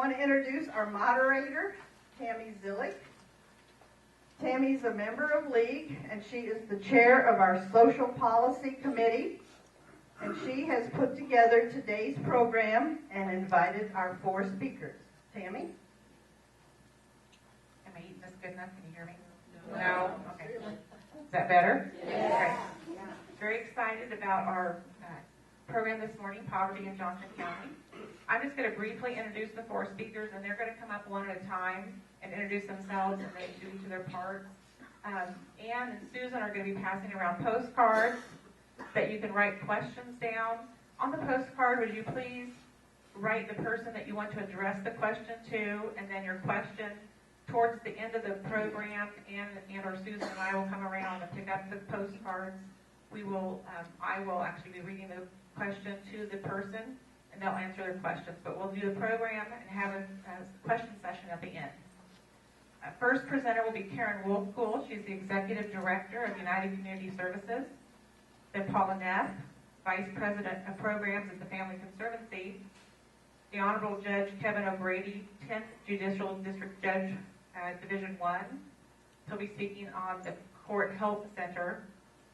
want to introduce our moderator, Tammy Zillick. Tammy's a member of League, and she is the chair of our Social Policy Committee. And she has put together today's program and invited our 4 speakers. Tammy? Am I eating this good enough? Can you hear me? No? Okay. Is that better? Yeah. Okay. Very excited about our program this morning, Poverty in Johnson County. I'm just going to briefly introduce the 4 speakers, and they're going to come up one at a time and introduce themselves, and they do each of their parts. Ann and Susan are going to be passing around postcards that you can write questions down. On the postcard, would you please write the person that you want to address the question to, and then your question. Towards the end of the program, Ann or Susan and I will come around and pick up the postcards. I will actually be reading the question to the person, and they'll answer their questions. But we'll do the program and have a question session at the end. First presenter will be Karen Wulfkuhle. She's the Executive Director of United Community Services. Then Paula Neth, Vice President of Programs at the Family Conservancy. The Honorable Judge Keven O'Grady, 10th Judicial District Judge, Division 1. He'll be speaking on the Court Health Center.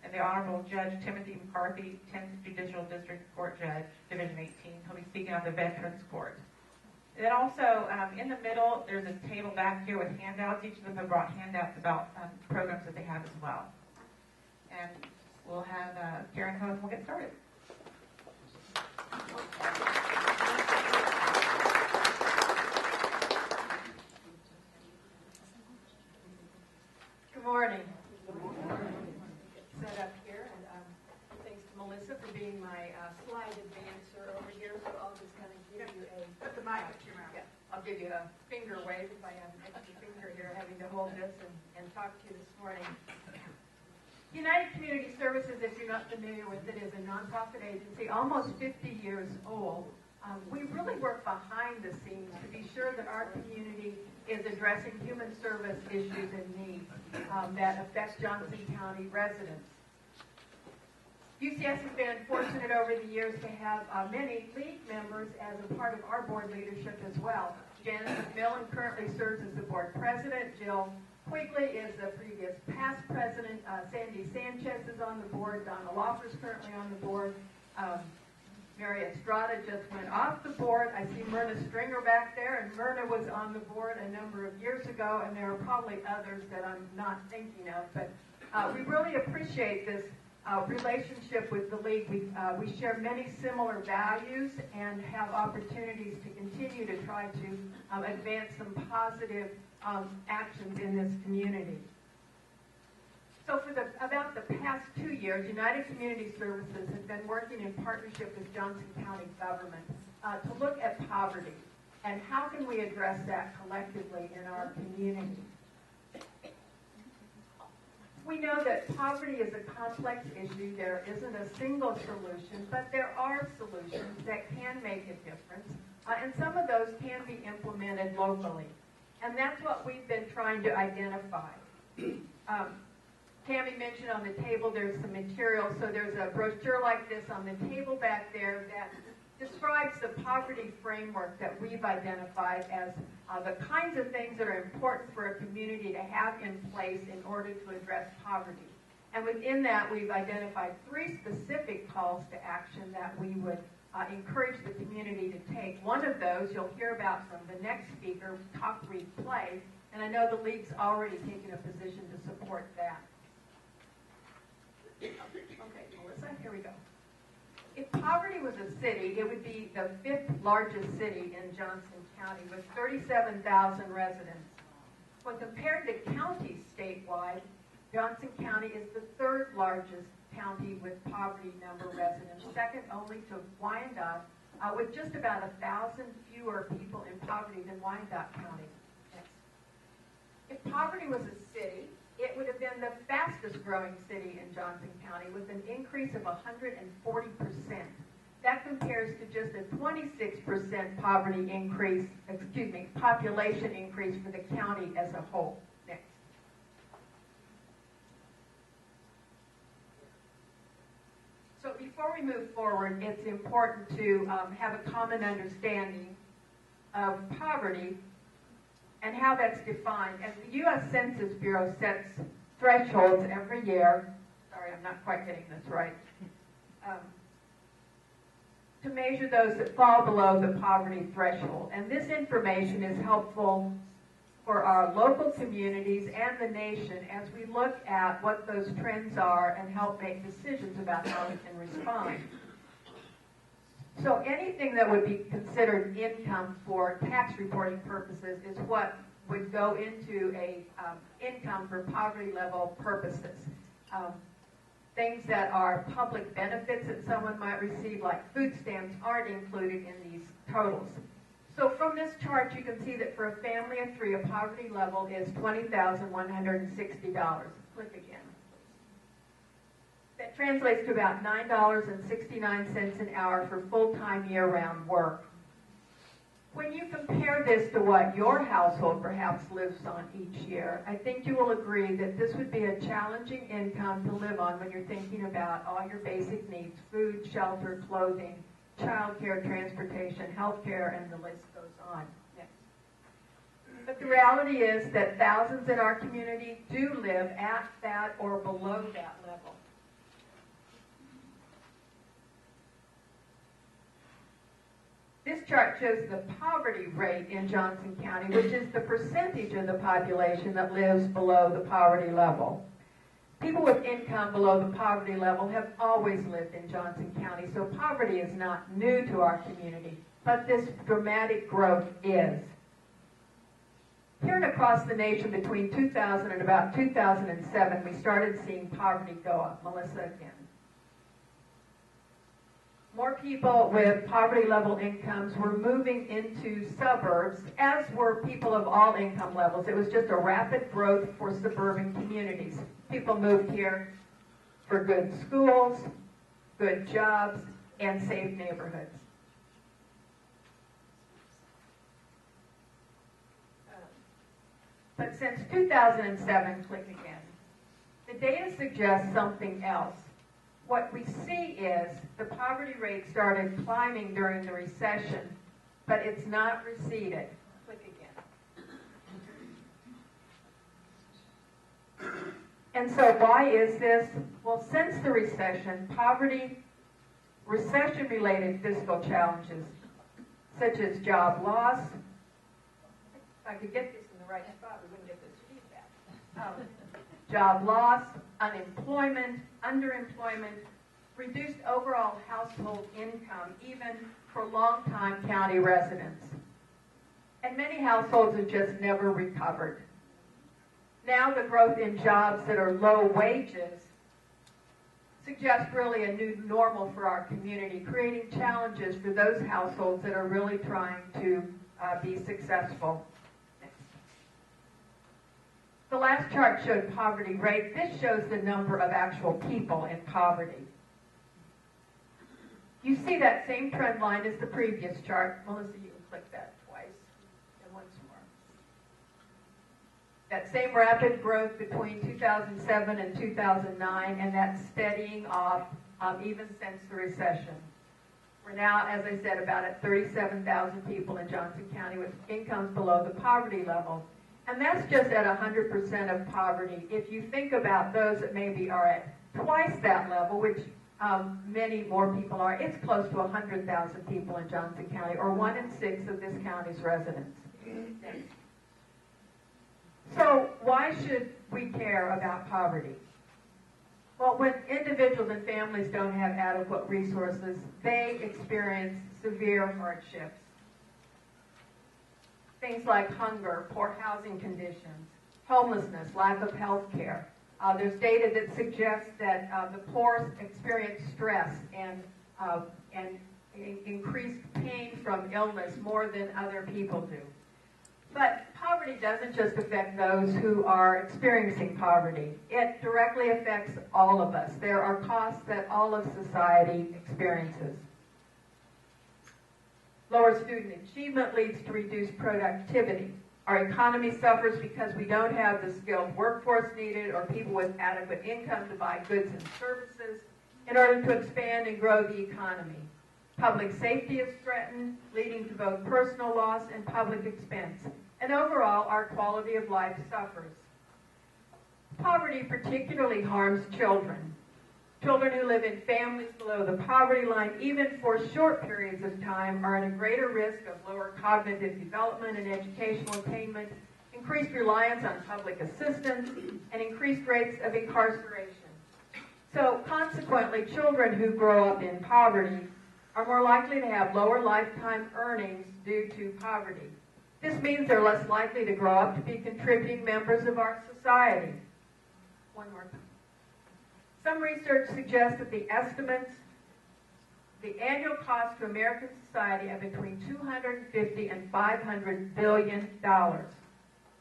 And the Honorable Judge Timothy McCarthy, 10th Judicial District Court Judge, Division 18. He'll be speaking on the Veterans Court. And then also, in the middle, there's a table back here with handouts. Each of them have brought handouts about programs that they have as well. And we'll have Karen come and we'll get started. Good morning. Set up here, and thanks to Melissa for being my slide advancer over here. So I'll just kind of give you a put the mic at your mouth. Yeah, I'll give you a finger wave if I have an extra finger here, having to hold this and talk to you this morning. United Community Services, if you're not familiar with it, is a nonprofit agency, almost 50 years old. We really work behind the scenes to be sure that our community is addressing human service issues and needs that affect Johnson County residents. UCS has been fortunate over the years to have many League members as a part of our board leadership as well. Janice McMillan currently serves as the board president. Jill Quigley is the previous past president. Sandy Sanchez is on the board. Donna Loffer's currently on the board. Mary Estrada just went off the board. I see Myrna Stringer back there, and Myrna was on the board a number of years ago, and there are probably others that I'm not thinking of. But we really appreciate this relationship with the League. We share many similar values and have opportunities to continue to try to advance some positive actions in this community. So for about the past 2 years, United Community Services has been working in partnership with Johnson County government to look at poverty and how can we address that collectively in our community. We know that poverty is a complex issue. There isn't a single solution, but there are solutions that can make a difference, and some of those can be implemented locally. And that's what we've been trying to identify. Tammy mentioned on the table there's some material, so there's a brochure like this on the table back there that describes the poverty framework that we've identified as the kinds of things that are important for a community to have in place in order to address poverty. And within that, we've identified 3 specific calls to action that we would encourage the community to take. One of those you'll hear about from the next speaker, Talk, Read, Play, and I know the League's already taken a position to support that. Okay, Melissa, here we go. If poverty was a city, it would be the 5th largest city in Johnson County with 37,000 residents. When compared to counties statewide, Johnson County is the 3rd largest county with poverty number residents, second only to Wyandotte, with just about 1,000 fewer people in poverty than Wyandotte County. Next. If poverty was a city, it would have been the fastest growing city in Johnson County with an increase of 140%. That compares to just a 26% population increase for the county as a whole. Next. So before we move forward, it's important to have a common understanding of poverty and how that's defined. And the U.S. Census Bureau sets thresholds every year. Sorry, I'm not quite getting this right. To measure those that fall below the poverty threshold. And this information is helpful for our local communities and the nation as we look at what those trends are and help make decisions about how we can respond. So anything that would be considered income for tax reporting purposes is what would go into a income for poverty level purposes. Things that are public benefits that someone might receive, like food stamps, aren't included in these totals. So from this chart, you can see that for a family of 3, a poverty level is $20,160. Click again. That translates to about $9.69 an hour for full-time year-round work. When you compare this to what your household perhaps lives on each year, I think you will agree that this would be a challenging income to live on when you're thinking about all your basic needs: food, shelter, clothing, child care, transportation, health care, and the list goes on. Next. But the reality is that thousands in our community do live at that or below that level. This chart shows the poverty rate in Johnson County, which is the percentage of the population that lives below the poverty level. People with income below the poverty level have always lived in Johnson County, so poverty is not new to our community, but this dramatic growth is. Here and across the nation between 2000 and about 2007, we started seeing poverty go up. Melissa again. More people with poverty level incomes were moving into suburbs, as were people of all income levels. It was just a rapid growth for suburban communities. People moved here for good schools, good jobs, and safe neighborhoods. But since 2007, click again, the data suggests something else. What we see is the poverty rate started climbing during the recession, but it's not receded. Click again. And so why is this? Well, since the recession, recession-related fiscal challenges, such as job loss, if I could get this in the right spot, we wouldn't get this feedback. Job loss, unemployment, underemployment, reduced overall household income, even for long-time county residents. And many households have just never recovered. Now the growth in jobs that are low wages suggests really a new normal for our community, creating challenges for those households that are really trying to be successful. The last chart showed poverty rate. This shows the number of actual people in poverty. You see that same trend line as the previous chart. Melissa, you can click that twice and once more. That same rapid growth between 2007 and 2009, and that steadying off even since the recession. We're now, as I said, about at 37,000 people in Johnson County with incomes below the poverty level. And that's just at 100% of poverty. If you think about those that maybe are at twice that level, which many more people are, it's close to 100,000 people in Johnson County, or 1 in 6 of this county's residents. So why should we care about poverty? Well, when individuals and families don't have adequate resources, they experience severe hardships. Things like hunger, poor housing conditions, homelessness, lack of health care. There's data that suggests that the poor experience stress and increased pain from illness more than other people do. But poverty doesn't just affect those who are experiencing poverty. It directly affects all of us. There are costs that all of society experiences. Lower student achievement leads to reduced productivity. Our economy suffers because we don't have the skilled workforce needed or people with adequate income to buy goods and services in order to expand and grow the economy. Public safety is threatened, leading to both personal loss and public expense. And overall, our quality of life suffers. Poverty particularly harms children. Children who live in families below the poverty line, even for short periods of time, are at a greater risk of lower cognitive development and educational attainment, increased reliance on public assistance, and increased rates of incarceration. So consequently, children who grow up in poverty are more likely to have lower lifetime earnings due to poverty. This means they're less likely to grow up to be contributing members of our society. One more time. Some research suggests that the annual cost to American society are between $250 and $500 billion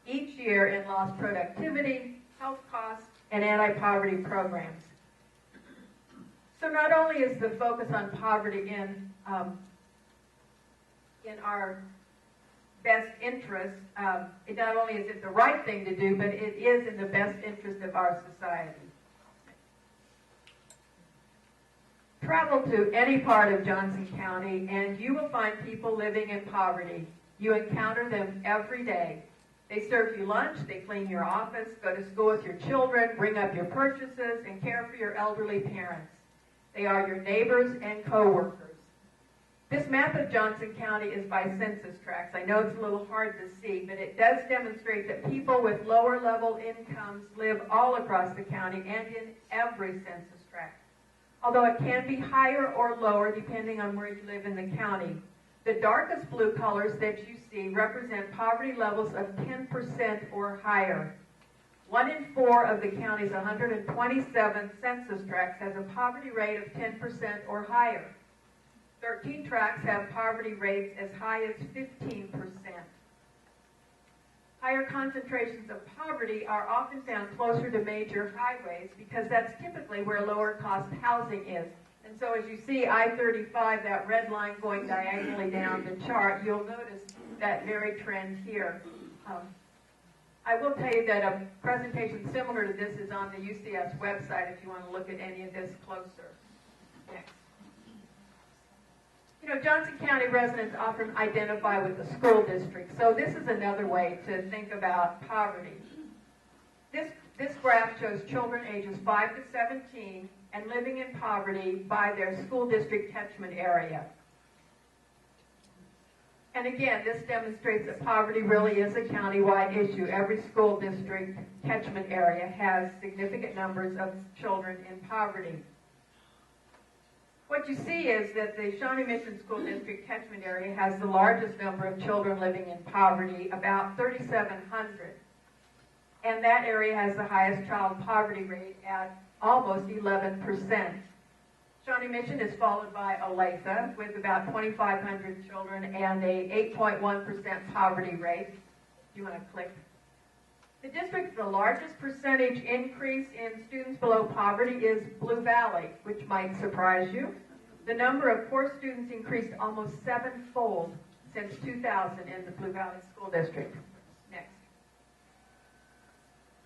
each year in lost productivity, health costs, and anti-poverty programs. So not only is the focus on poverty in our best interest, not only is it the right thing to do, but it is in the best interest of our society. Travel to any part of Johnson County and you will find people living in poverty. You encounter them every day. They serve you lunch, they clean your office, go to school with your children, bring up your purchases, and care for your elderly parents. They are your neighbors and co-workers. This map of Johnson County is by census tracts. I know it's a little hard to see, but it does demonstrate that people with lower level incomes live all across the county and in every census tract, although it can be higher or lower depending on where you live in the county. The darkest blue colors that you see represent poverty levels of 10% or higher. 1 in 4 of the county's 127 census tracts has a poverty rate of 10% or higher. 13 tracts have poverty rates as high as 15%. Higher concentrations of poverty are often found closer to major highways because that's typically where lower cost housing is. And so as you see I-35, that red line going diagonally down the chart, you'll notice that very trend here. I will tell you that a presentation similar to this is on the UCS website if you want to look at any of this closer. Next. You know, Johnson County residents often identify with the school district, so this is another way to think about poverty. This graph shows children ages 5 to 17 and living in poverty by their school district catchment area. And again, this demonstrates that poverty really is a countywide issue. Every school district catchment area has significant numbers of children in poverty. What you see is that the Shawnee Mission School District catchment area has the largest number of children living in poverty, about 3,700. And that area has the highest child poverty rate at almost 11%. Shawnee Mission is followed by Olathe with about 2,500 children and a 8.1% poverty rate. You want to click? The district with the largest percentage increase in students below poverty is Blue Valley, which might surprise you. The number of poor students increased almost 7-fold since 2000 in the Blue Valley School District. Next.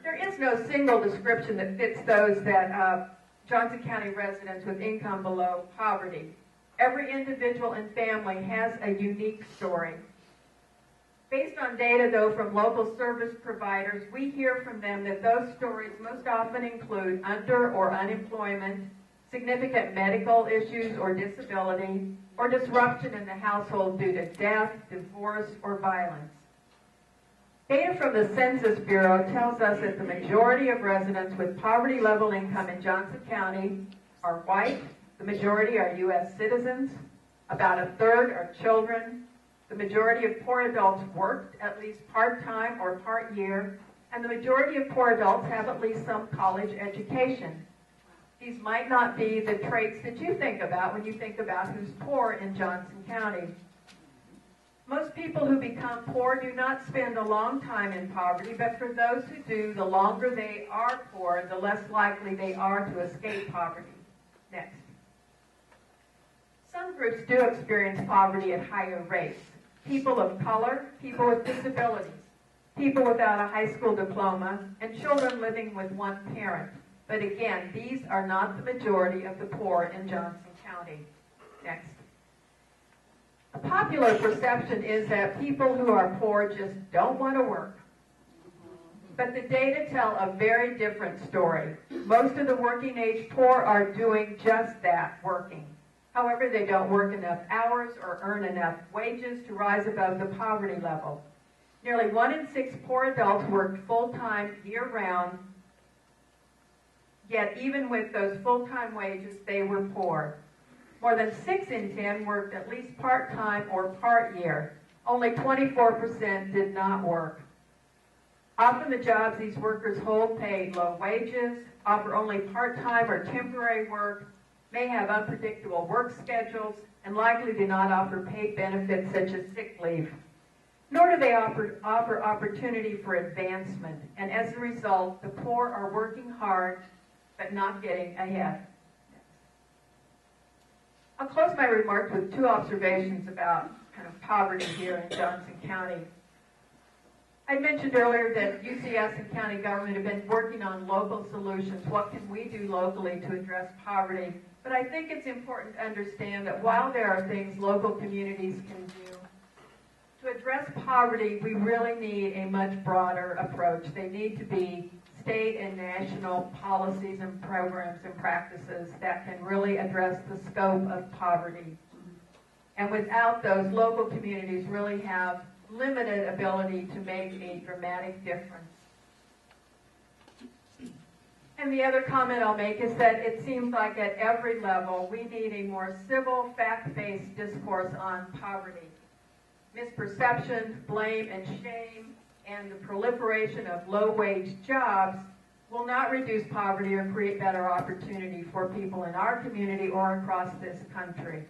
There is no single description that fits those that Johnson County residents with income below poverty. Every individual and family has a unique story. Based on data, though, from local service providers, we hear from them that those stories most often include under or unemployment, significant medical issues or disability, or disruption in the household due to death, divorce, or violence. Data from the Census Bureau tells us that the majority of residents with poverty-level income in Johnson County are white, the majority are U.S. citizens, about a third are children, the majority of poor adults worked at least part-time or part-year, and the majority of poor adults have at least some college education. These might not be the traits that you think about when you think about who's poor in Johnson County. Most people who become poor do not spend a long time in poverty, but for those who do, the longer they are poor, the less likely they are to escape poverty. Next. Some groups do experience poverty at higher rates. People of color, people with disabilities, people without a high school diploma, and children living with one parent. But again, these are not the majority of the poor in Johnson County. Next. A popular perception is that people who are poor just don't want to work. But the data tell a very different story. Most of the working age poor are doing just that, working. However, they don't work enough hours or earn enough wages to rise above the poverty level. Nearly 1 in 6 poor adults worked full-time year-round, yet even with those full-time wages, they were poor. More than 6 in 10 worked at least part-time or part-year. Only 24% did not work. Often the jobs these workers hold pay low wages, offer only part-time or temporary work, may have unpredictable work schedules, and likely do not offer paid benefits such as sick leave. Nor do they offer opportunity for advancement, and as a result, the poor are working hard but not getting ahead. I'll close my remarks with 2 observations about kind of poverty here in Johnson County. I mentioned earlier that UCS and county government have been working on local solutions. What can we do locally to address poverty? But I think it's important to understand that while there are things local communities can do, to address poverty, we really need a much broader approach. They need to be state and national policies and programs and practices that can really address the scope of poverty. And without those, local communities really have limited ability to make a dramatic difference. And the other comment I'll make is that it seems like at every level we need a more civil, fact-based discourse on poverty. Misperception, blame, and shame, and the proliferation of low-wage jobs will not reduce poverty or create better opportunity for people in our community or across this country.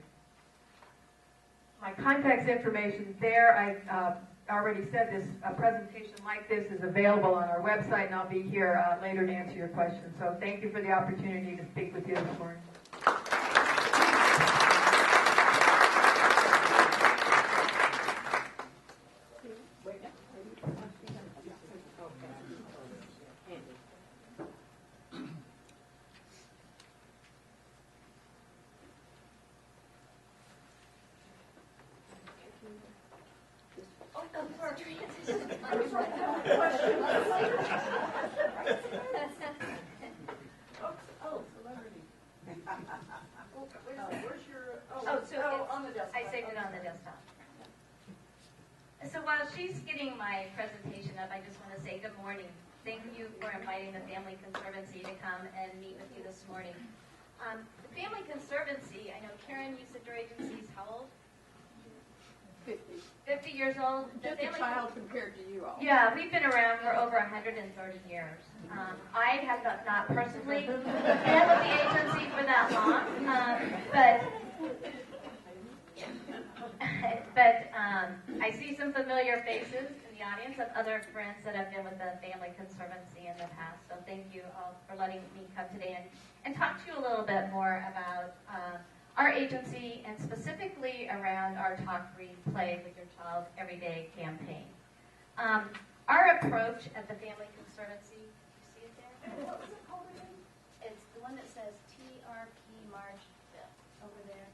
My contact information there, I already said this, a presentation like this is available on our website, and I'll be here later to answer your questions. So thank you for the opportunity to speak with you this morning. So while she's getting my presentation up, I just want to say good morning. Thank you for inviting the Family Conservancy to come and meet with you this morning. The Family Conservancy, I know Karen, you said your agency's how old? 50. 50 years old. Just a child compared to you all. Yeah, we've been around for over 130 years. I have not personally been with the agency for that long, but I see some familiar faces in the audience of other friends that have been with the Family Conservancy in the past. So thank you all for letting me come today and talk to you a little bit more about our agency and specifically around our Talk, Read, Play with Your Child Everyday campaign. Our approach at the Family Conservancy, you see it there? What was it called again? It's the one that says TRP March 5th over there.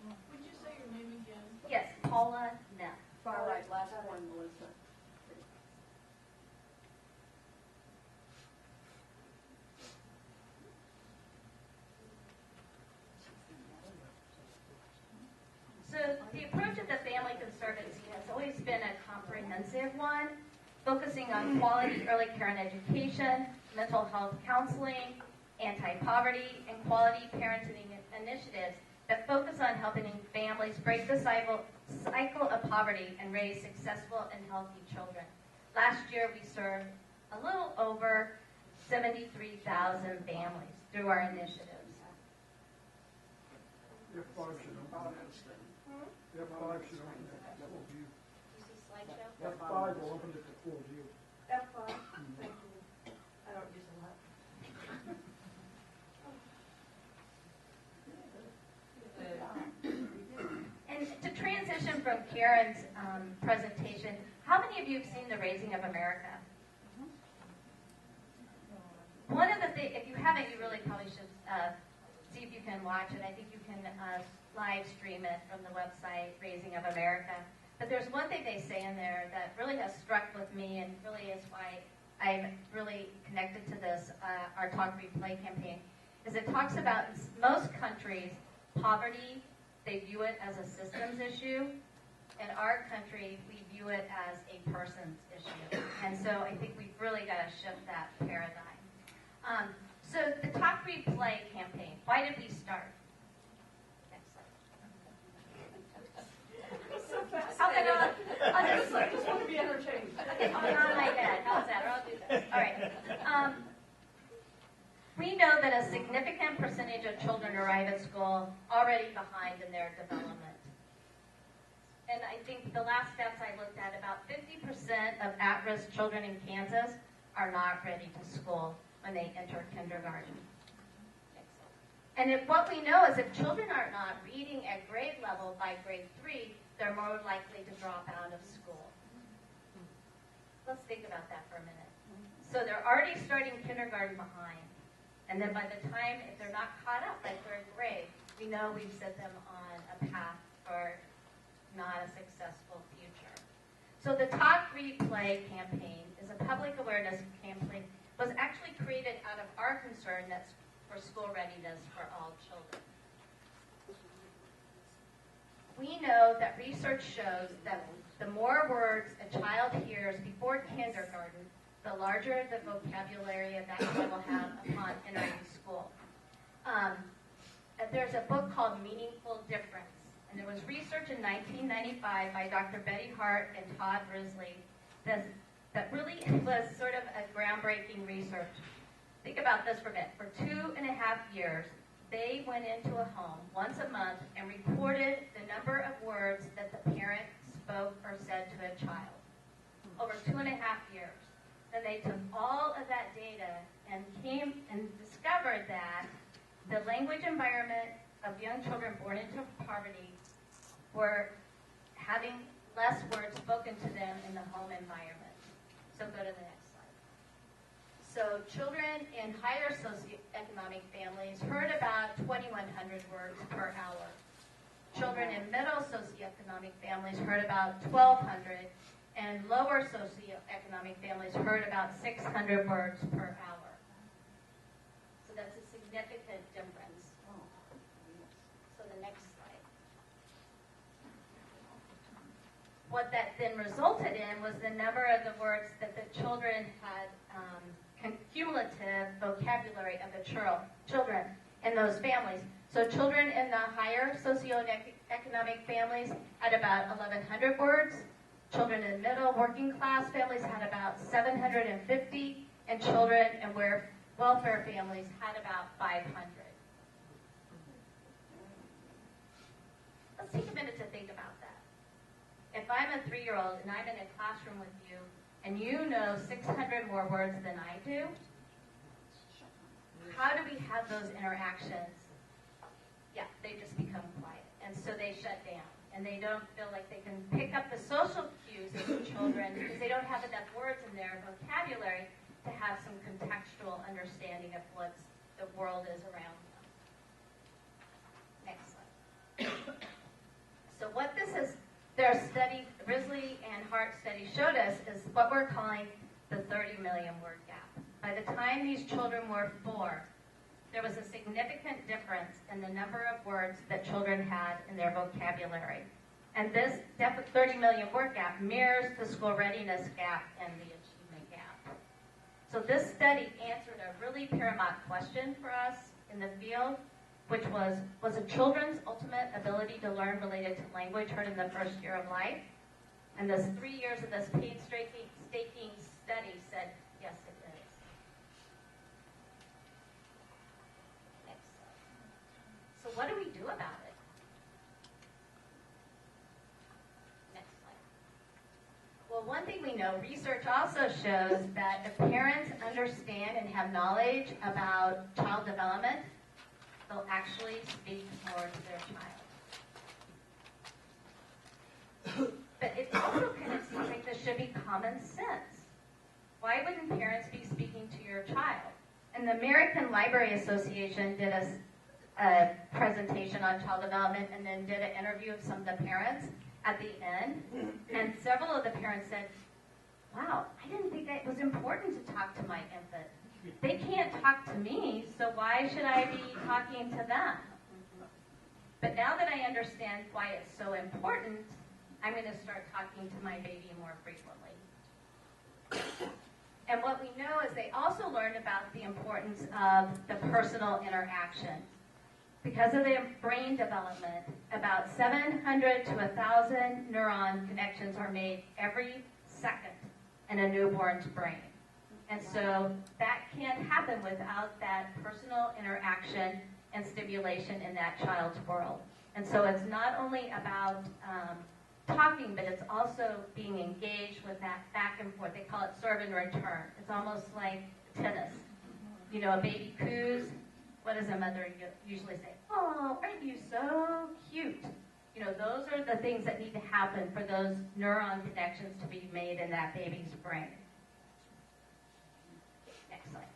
Would you say your name again? Yes, Paula Neth. Far right, last one, Melissa. So the approach of the Family Conservancy has always been a comprehensive one, focusing on quality early care and education, mental health counseling, anti-poverty, and quality parenting initiatives that focus on helping families break the cycle of poverty and raise successful and healthy children. Last year, we served a little over 73,000 families through our initiatives. F5 should open that thing. F5 should open that. That will view. You see slideshow? F5 will open it to full view. F5. Thank you. I don't use a lot. And to transition from Karen's presentation, how many of you have seen The Raising of America? One of the things, if you haven't, you really probably should see if you can watch it. I think you can live stream it from the website, Raising of America. But there's one thing they say in there that really has struck with me and really is why I'm really connected to this, our Talk Replay campaign, is it talks about in most countries, poverty, they view it as a systems issue. In our country, we view it as a person's issue. And so I think we've really got to shift that paradigm. So the Talk Replay campaign, why did we start? Next slide. I just want to be entertained. Okay, on my head. How's that? Or I'll do this. All right. We know that a significant percentage of children arrive at school already behind in their development. And I think the last stats I looked at, about 50% of at-risk children in Kansas are not ready to school when they enter kindergarten. And what we know is if children are not reading at grade level by grade 3, they're more likely to drop out of school. Let's think about that for a minute. So they're already starting kindergarten behind. And then by the time, if they're not caught up by 3rd grade, we know we've set them on a path for not a successful future. So the Talk Replay campaign is a public awareness campaign. It was actually created out of our concern that's for school readiness for all children. We know that research shows that the more words a child hears before kindergarten, the larger the vocabulary that child will have upon entering school. There's a book called Meaningful Difference, and there was research in 1995 by Dr. Betty Hart and Todd Risley that really was sort of a groundbreaking research. Think about this for a bit. For 2.5 years, they went into a home once a month and reported the number of words that the parent spoke or said to a child over 2.5 years. Then they took all of that data and came and discovered that the language environment of young children born into poverty were having less words spoken to them in the home environment. So go to the next slide. So children in higher socioeconomic families heard about 2,100 words per hour. Children in middle socioeconomic families heard about 1,200, and lower socioeconomic families heard about 600 words per hour. So that's a significant difference. So the next slide. What that then resulted in was the number of the words that the children had, cumulative vocabulary of the children in those families. So children in the higher socioeconomic families had about 1,100 words. Children in middle working class families had about 750, and children in welfare families had about 500. Let's take a minute to think about that. If I'm a 3-year-old and I'm in a classroom with you, and you know 600 more words than I do, how do we have those interactions? Yeah, they just become quiet, and so they shut down. And they don't feel like they can pick up the social cues of the children because they don't have enough words in their vocabulary to have some contextual understanding of what the world is around them. Next slide. So what this is, their study, Risley and Hart study showed us is what we're calling the 30 million word gap. By the time these children were 4, there was a significant difference in the number of words that children had in their vocabulary. And this 30 million word gap mirrors the school readiness gap and the achievement gap. So this study answered a really paramount question for us in the field, which was a children's ultimate ability to learn related to language heard in the first year of life? And this 3 years of this painstaking study said, yes, it is. So what do we do about it? Next slide. Well, one thing we know, research also shows that if parents understand and have knowledge about child development, they'll actually speak more to their child. But it also kind of seems like this should be common sense. Why wouldn't parents be speaking to your child? And the American Library Association did a a presentation on child development and then did an interview of some of the parents at the end. And several of the parents said, wow, I didn't think it was important to talk to my infant. They can't talk to me, so why should I be talking to them? But now that I understand why it's so important, I'm going to start talking to my baby more frequently. And what we know is they also learned about the importance of the personal interaction. Because of their brain development, about 700 to 1,000 neuron connections are made every second in a newborn's brain. And so that can't happen without that personal interaction and stimulation in that child's world. And so it's not only about talking, but it's also being engaged with that back and forth. They call it serve and return. It's almost like tennis. You know, a baby coos. What does a mother usually say? Oh, aren't you so cute? You know, those are the things that need to happen for those neuron connections to be made in that baby's brain. Next slide.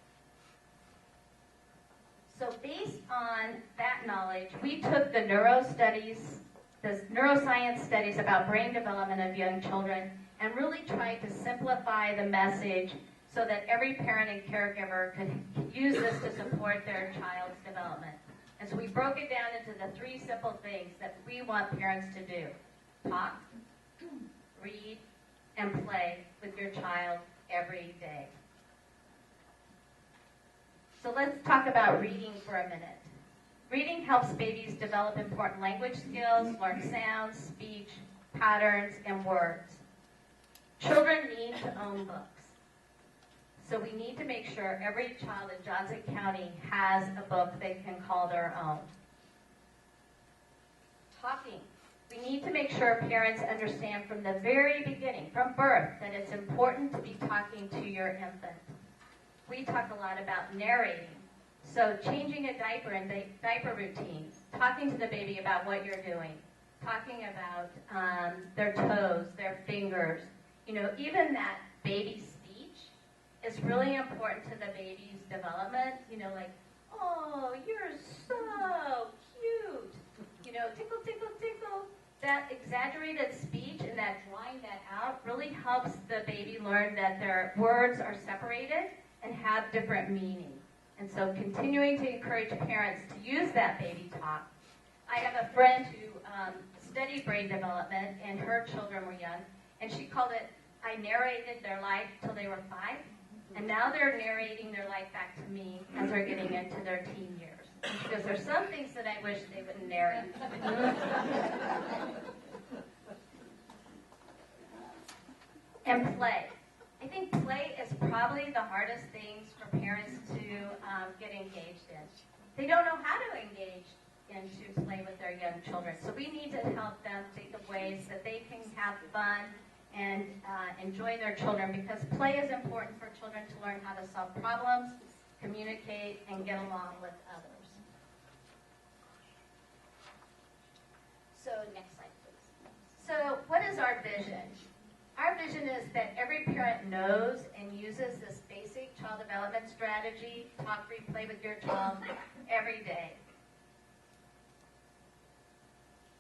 So based on that knowledge, we took the neuroscience studies about brain development of young children and really tried to simplify the message so that every parent and caregiver could use this to support their child's development. And so we broke it down into the 3 simple things that we want parents to do. Talk, read, and play with your child every day. So let's talk about reading for a minute. Reading helps babies develop important language skills, learn sounds, speech, patterns, and words. Children need to own books. So we need to make sure every child in Johnson County has a book they can call their own. Talking. We need to make sure parents understand from the very beginning, from birth, that it's important to be talking to your infant. We talk a lot about narrating. So changing a diaper and diaper routines, talking to the baby about what you're doing, talking about their toes, their fingers, you know, even that baby speech is really important to the baby's development. You know, like, oh, you're so cute. You know, tickle, tickle, tickle. That exaggerated speech and that drawing that out really helps the baby learn that their words are separated and have different meaning. And so continuing to encourage parents to use that baby talk. I have a friend who studied brain development, and her children were young, and she called it, I narrated their life till they were 5, and now they're narrating their life back to me as they're getting into their teen years. Because there's some things that I wish they wouldn't narrate. And play. I think play is probably the hardest things for parents to get engaged in. They don't know how to engage into play with their young children. So we need to help them think of ways that they can have fun and enjoy their children, because play is important for children to learn how to solve problems, communicate, and get along with others. So next slide, please. So what is our vision? Our vision is that every parent knows and uses this basic child development strategy, talk, read, play with your child, every day.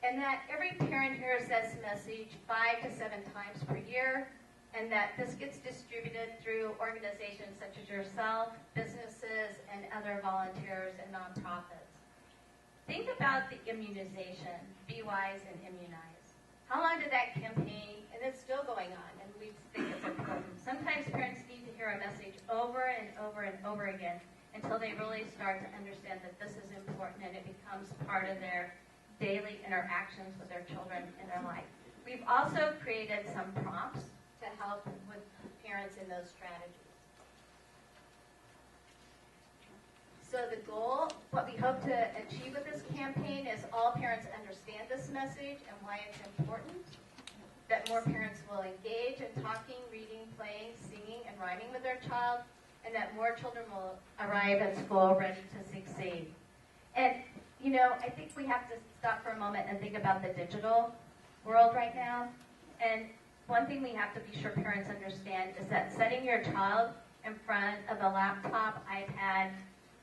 And that every parent hears this message 5 to 7 times per year, and that this gets distributed through organizations such as yourself, businesses, and other volunteers and nonprofits. Think about the immunization, Be Wise and Immunize. How long did that campaign, and it's still going on, and we think it's important. Sometimes parents need to hear a message over and over and over again until they really start to understand that this is important and it becomes part of their daily interactions with their children in their life. We've also created some prompts to help with parents in those strategies. So the goal, what we hope to achieve with this campaign is all parents understand this message and why it's important, that more parents will engage in talking, reading, playing, singing, and rhyming with their child, and that more children will arrive at school ready to succeed. And, you know, I think we have to stop for a moment and think about the digital world right now. And one thing we have to be sure parents understand is that setting your child in front of a laptop, iPad,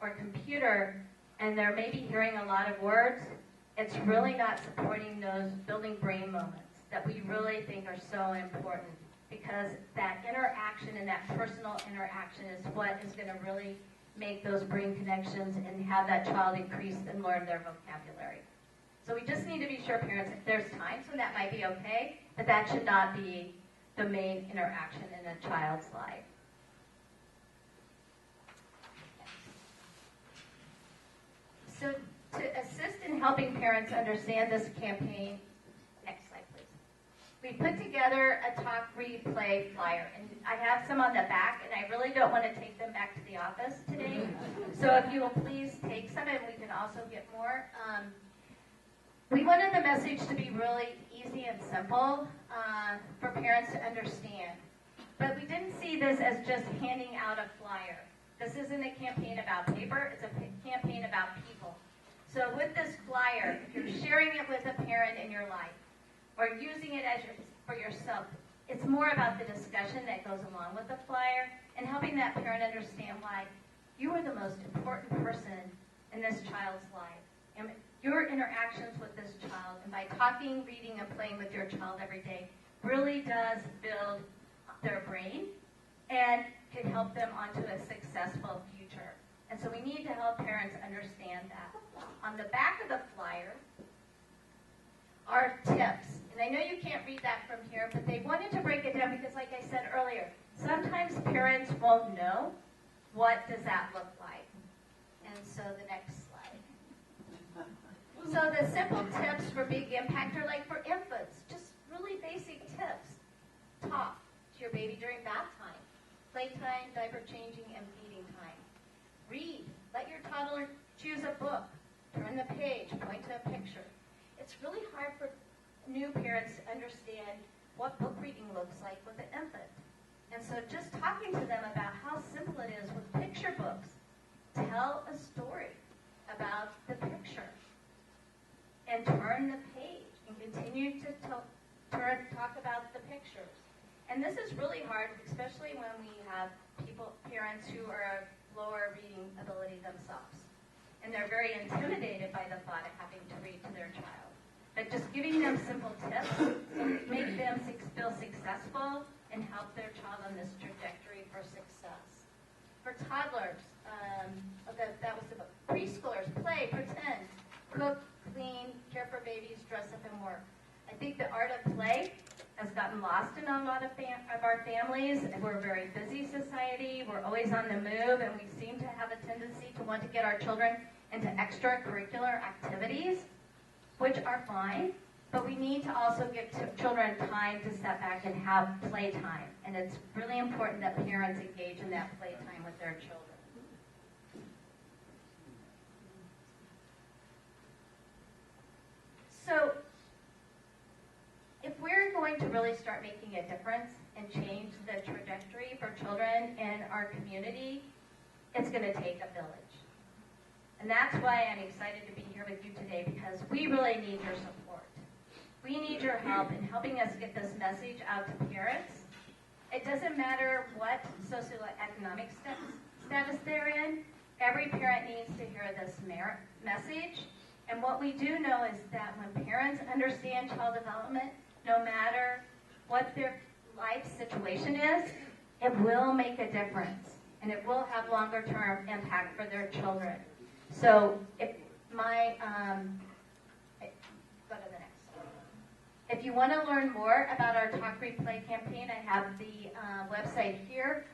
or computer and they're maybe hearing a lot of words, it's really not supporting those building brain moments that we really think are so important, because that interaction and that personal interaction is what is going to really make those brain connections and have that child increase and learn their vocabulary. So we just need to be sure, parents, if there's times when that might be okay, but that should not be the main interaction in a child's life. So to assist in helping parents understand this campaign, next slide please. We put together a talk, read, play flyer, and I have some on the back, and I really don't want to take them back to the office today. So if you will please take some, and we can also get more. We wanted the message to be really easy and simple for parents to understand. But we didn't see this as just handing out a flyer. This isn't a campaign about paper, it's a campaign about people. So with this flyer, if you're sharing it with a parent in your life, or using it as for yourself, it's more about the discussion that goes along with the flyer and helping that parent understand why you are the most important person in this child's life. And your interactions with this child, and by talking, reading, and playing with your child every day, really does build their brain and can help them onto a successful future. And so we need to help parents understand that. On the back of the flyer are tips. And I know you can't read that from here, but they wanted to break it down because, like I said earlier, sometimes parents won't know what does that look like. And so the next slide. So the simple tips for big impact are like for infants, just really basic tips. Talk to your baby during bath time, playtime, diaper changing, and feeding time. Read. Let your toddler choose a book. Turn the page. Point to a picture. It's really hard for new parents to understand what book reading looks like with an infant. And so just talking to them about how simple it is with picture books. Tell a story about the picture. And turn the page and continue to talk about the pictures. And this is really hard, especially when we have parents who are lower reading ability themselves. And they're very intimidated by the thought of having to read to their child. But just giving them simple tips will make them feel successful and help their child on this trajectory for success. For toddlers, that was the book. Preschoolers, play, pretend, cook, clean, care for babies, dress up, and work. I think the art of play has gotten lost in a lot of our families. We're a very busy society. We're always on the move, and we seem to have a tendency to want to get our children into extracurricular activities, which are fine, but we need to also give children time to step back and have playtime. And it's really important that parents engage in that playtime with their children. So, if we're going to really start making a difference and change the trajectory for children in our community, it's going to take a village. And that's why I'm excited to be here with you today, because we really need your support. We need your help in helping us get this message out to parents. It doesn't matter what socioeconomic status they're in. Every parent needs to hear this message. And what we do know is that when parents understand child development, no matter what their life situation is, it will make a difference. And it will have longer-term impact for their children. So if go to the next slide. If you want to learn more about our Talk, Read, Play campaign, I have the website here.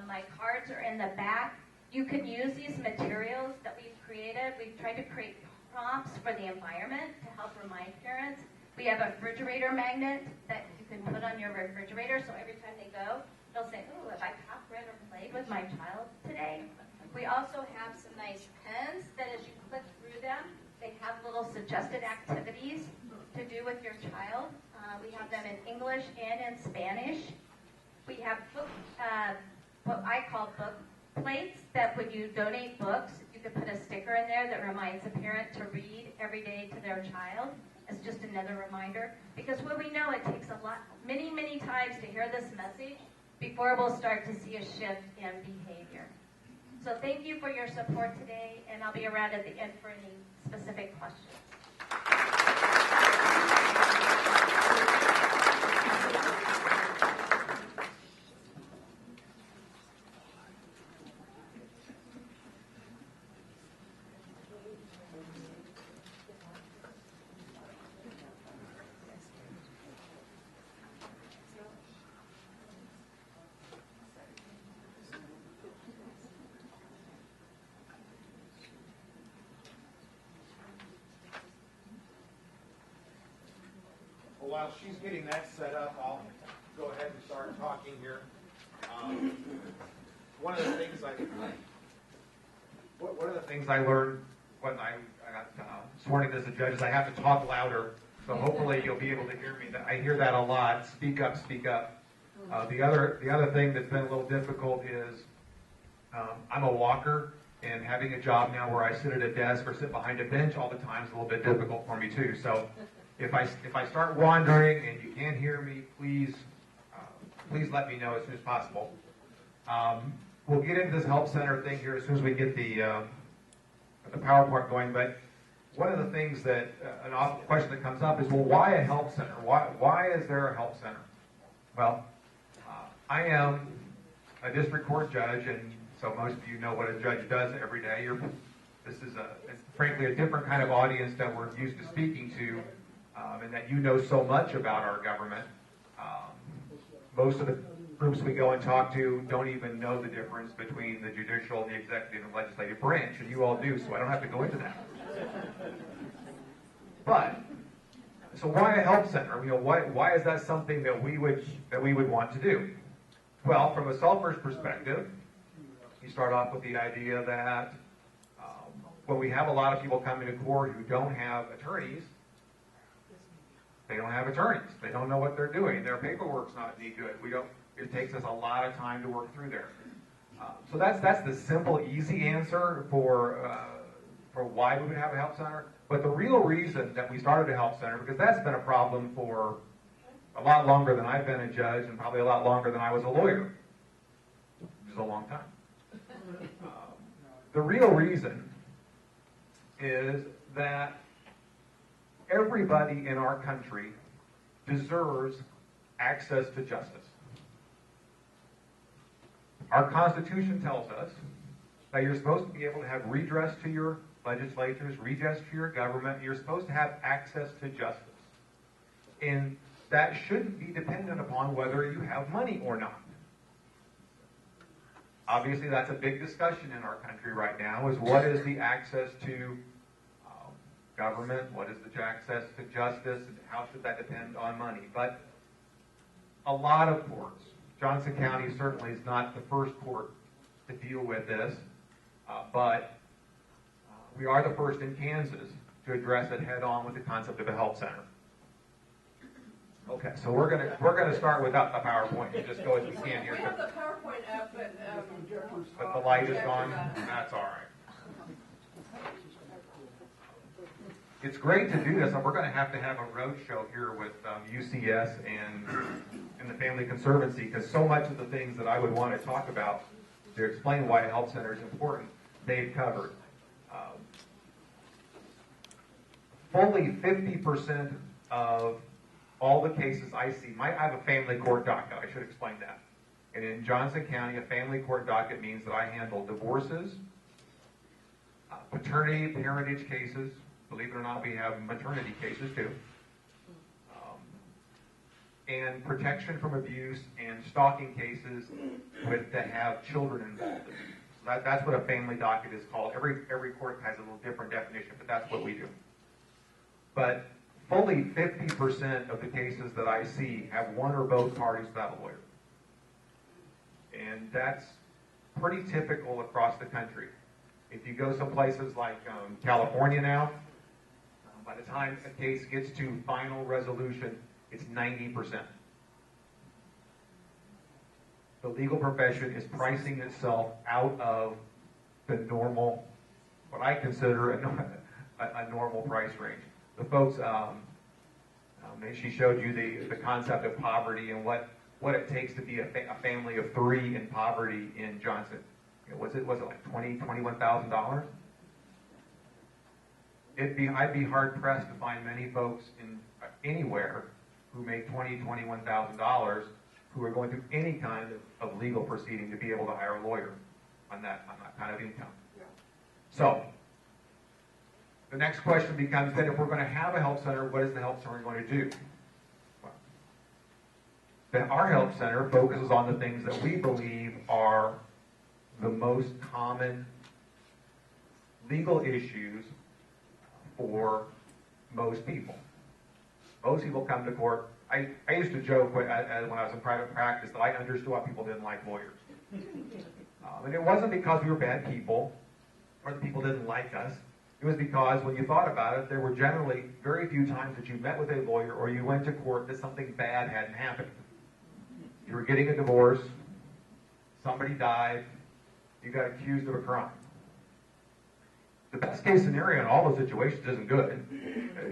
My cards are in the back. You can use these materials that we've created. We've tried to create prompts for the environment to help remind parents. We have a refrigerator magnet that you can put on your refrigerator, so every time they go, they'll say, "Ooh, have I talked, read, or played with my child today?" We also have some nice pens that as you click through them, they have little suggested activities to do with your child. We have them in English and in Spanish. We have what I call book plates that when you donate books, you could put a sticker in there that reminds the parent to read every day to their child as just another reminder. Because what we know, it takes many, many times to hear this message before we'll start to see a shift in behavior. So thank you for your support today, and I'll be around at the end for any specific questions. While she's getting that set up, I'll go ahead and start talking here. One of the things I learned when I got sworn in as a judge is I have to talk louder. So hopefully you'll be able to hear me. I hear that a lot. Speak up, speak up. The other thing that's been a little difficult is I'm a walker, and having a job now where I sit at a desk or sit behind a bench all the time is a little bit difficult for me too. So if I start wandering and you can't hear me, please let me know as soon as possible. We'll get into this help center thing here as soon as we get the PowerPoint going. But one of the things that an often question that comes up is, well, why a help center? Why is there a help center? Well, I am a district court judge, and so most of you know what a judge does every day. This is frankly a different kind of audience that we're used to speaking to. And that you know so much about our government. Most of the groups we go and talk to don't even know the difference between the judicial, the executive, and legislative branch, and you all do, so I don't have to go into that. But, so why a help center? You know, why is that something that we would want to do? Well, from a selfish perspective, you start off with the idea that when we have a lot of people coming to court who don't have attorneys, they don't have attorneys. They don't know what they're doing. Their paperwork's not any good. It takes us a lot of time to work through there. So that's the simple, easy answer for why we would have a help center. But the real reason that we started a help center, because that's been a problem for a lot longer than I've been a judge, and probably a lot longer than I was a lawyer, which is a long time. The real reason is that everybody in our country deserves access to justice. Our Constitution tells us that you're supposed to be able to have redress to your legislatures, redress to your government. You're supposed to have access to justice. And that shouldn't be dependent upon whether you have money or not. Obviously, that's a big discussion in our country right now, is what is the access to government, what is the access to justice, and how should that depend on money? But a lot of courts, Johnson County certainly is not the first court to deal with this, but we are the first in Kansas to address it head on with the concept of a help center. Okay, so we're gonna start without the PowerPoint and just go as we can here. We have the PowerPoint up, But the light is gone. That's all right. It's great to do this, and we're going to have a road show here with UCS and the Family Conservancy, because so much of the things that I would want to talk about to explain why a help center is important, they've covered. Fully 50% of all the cases I see, I have a family court docket, I should explain that. And in Johnson County, a family court docket means that I handle divorces, paternity, parentage cases. Believe it or not, we have maternity cases too. And protection from abuse and stalking cases that have children involved. So that's what a family docket is called. Every court has a little different definition, but that's what we do. But fully 50% of the cases that I see have one or both parties without a lawyer. And that's pretty typical across the country. If you go some places like California now, by the time a case gets to final resolution, it's 90%. The legal profession is pricing itself out of the normal, what I consider a normal price range. The folks, she showed you the concept of poverty and what it takes to be a family of three in poverty in Johnson. Was it like $21,000? I'd be hard pressed to find many folks anywhere who make $21,000 who are going through any kind of legal proceeding to be able to hire a lawyer on that kind of income. So the next question becomes then, if we're going to have a help center, what is the help center going to do? Then our help center focuses on the things that we believe are the most common legal issues for most people. Most people come to court. I used to joke when I was in private practice that I understood why people didn't like lawyers. And it wasn't because we were bad people or that people didn't like us. It was because when you thought about it, there were generally very few times that you met with a lawyer or you went to court that something bad hadn't happened. You were getting a divorce, somebody died, you got accused of a crime. The best case scenario in all those situations isn't good.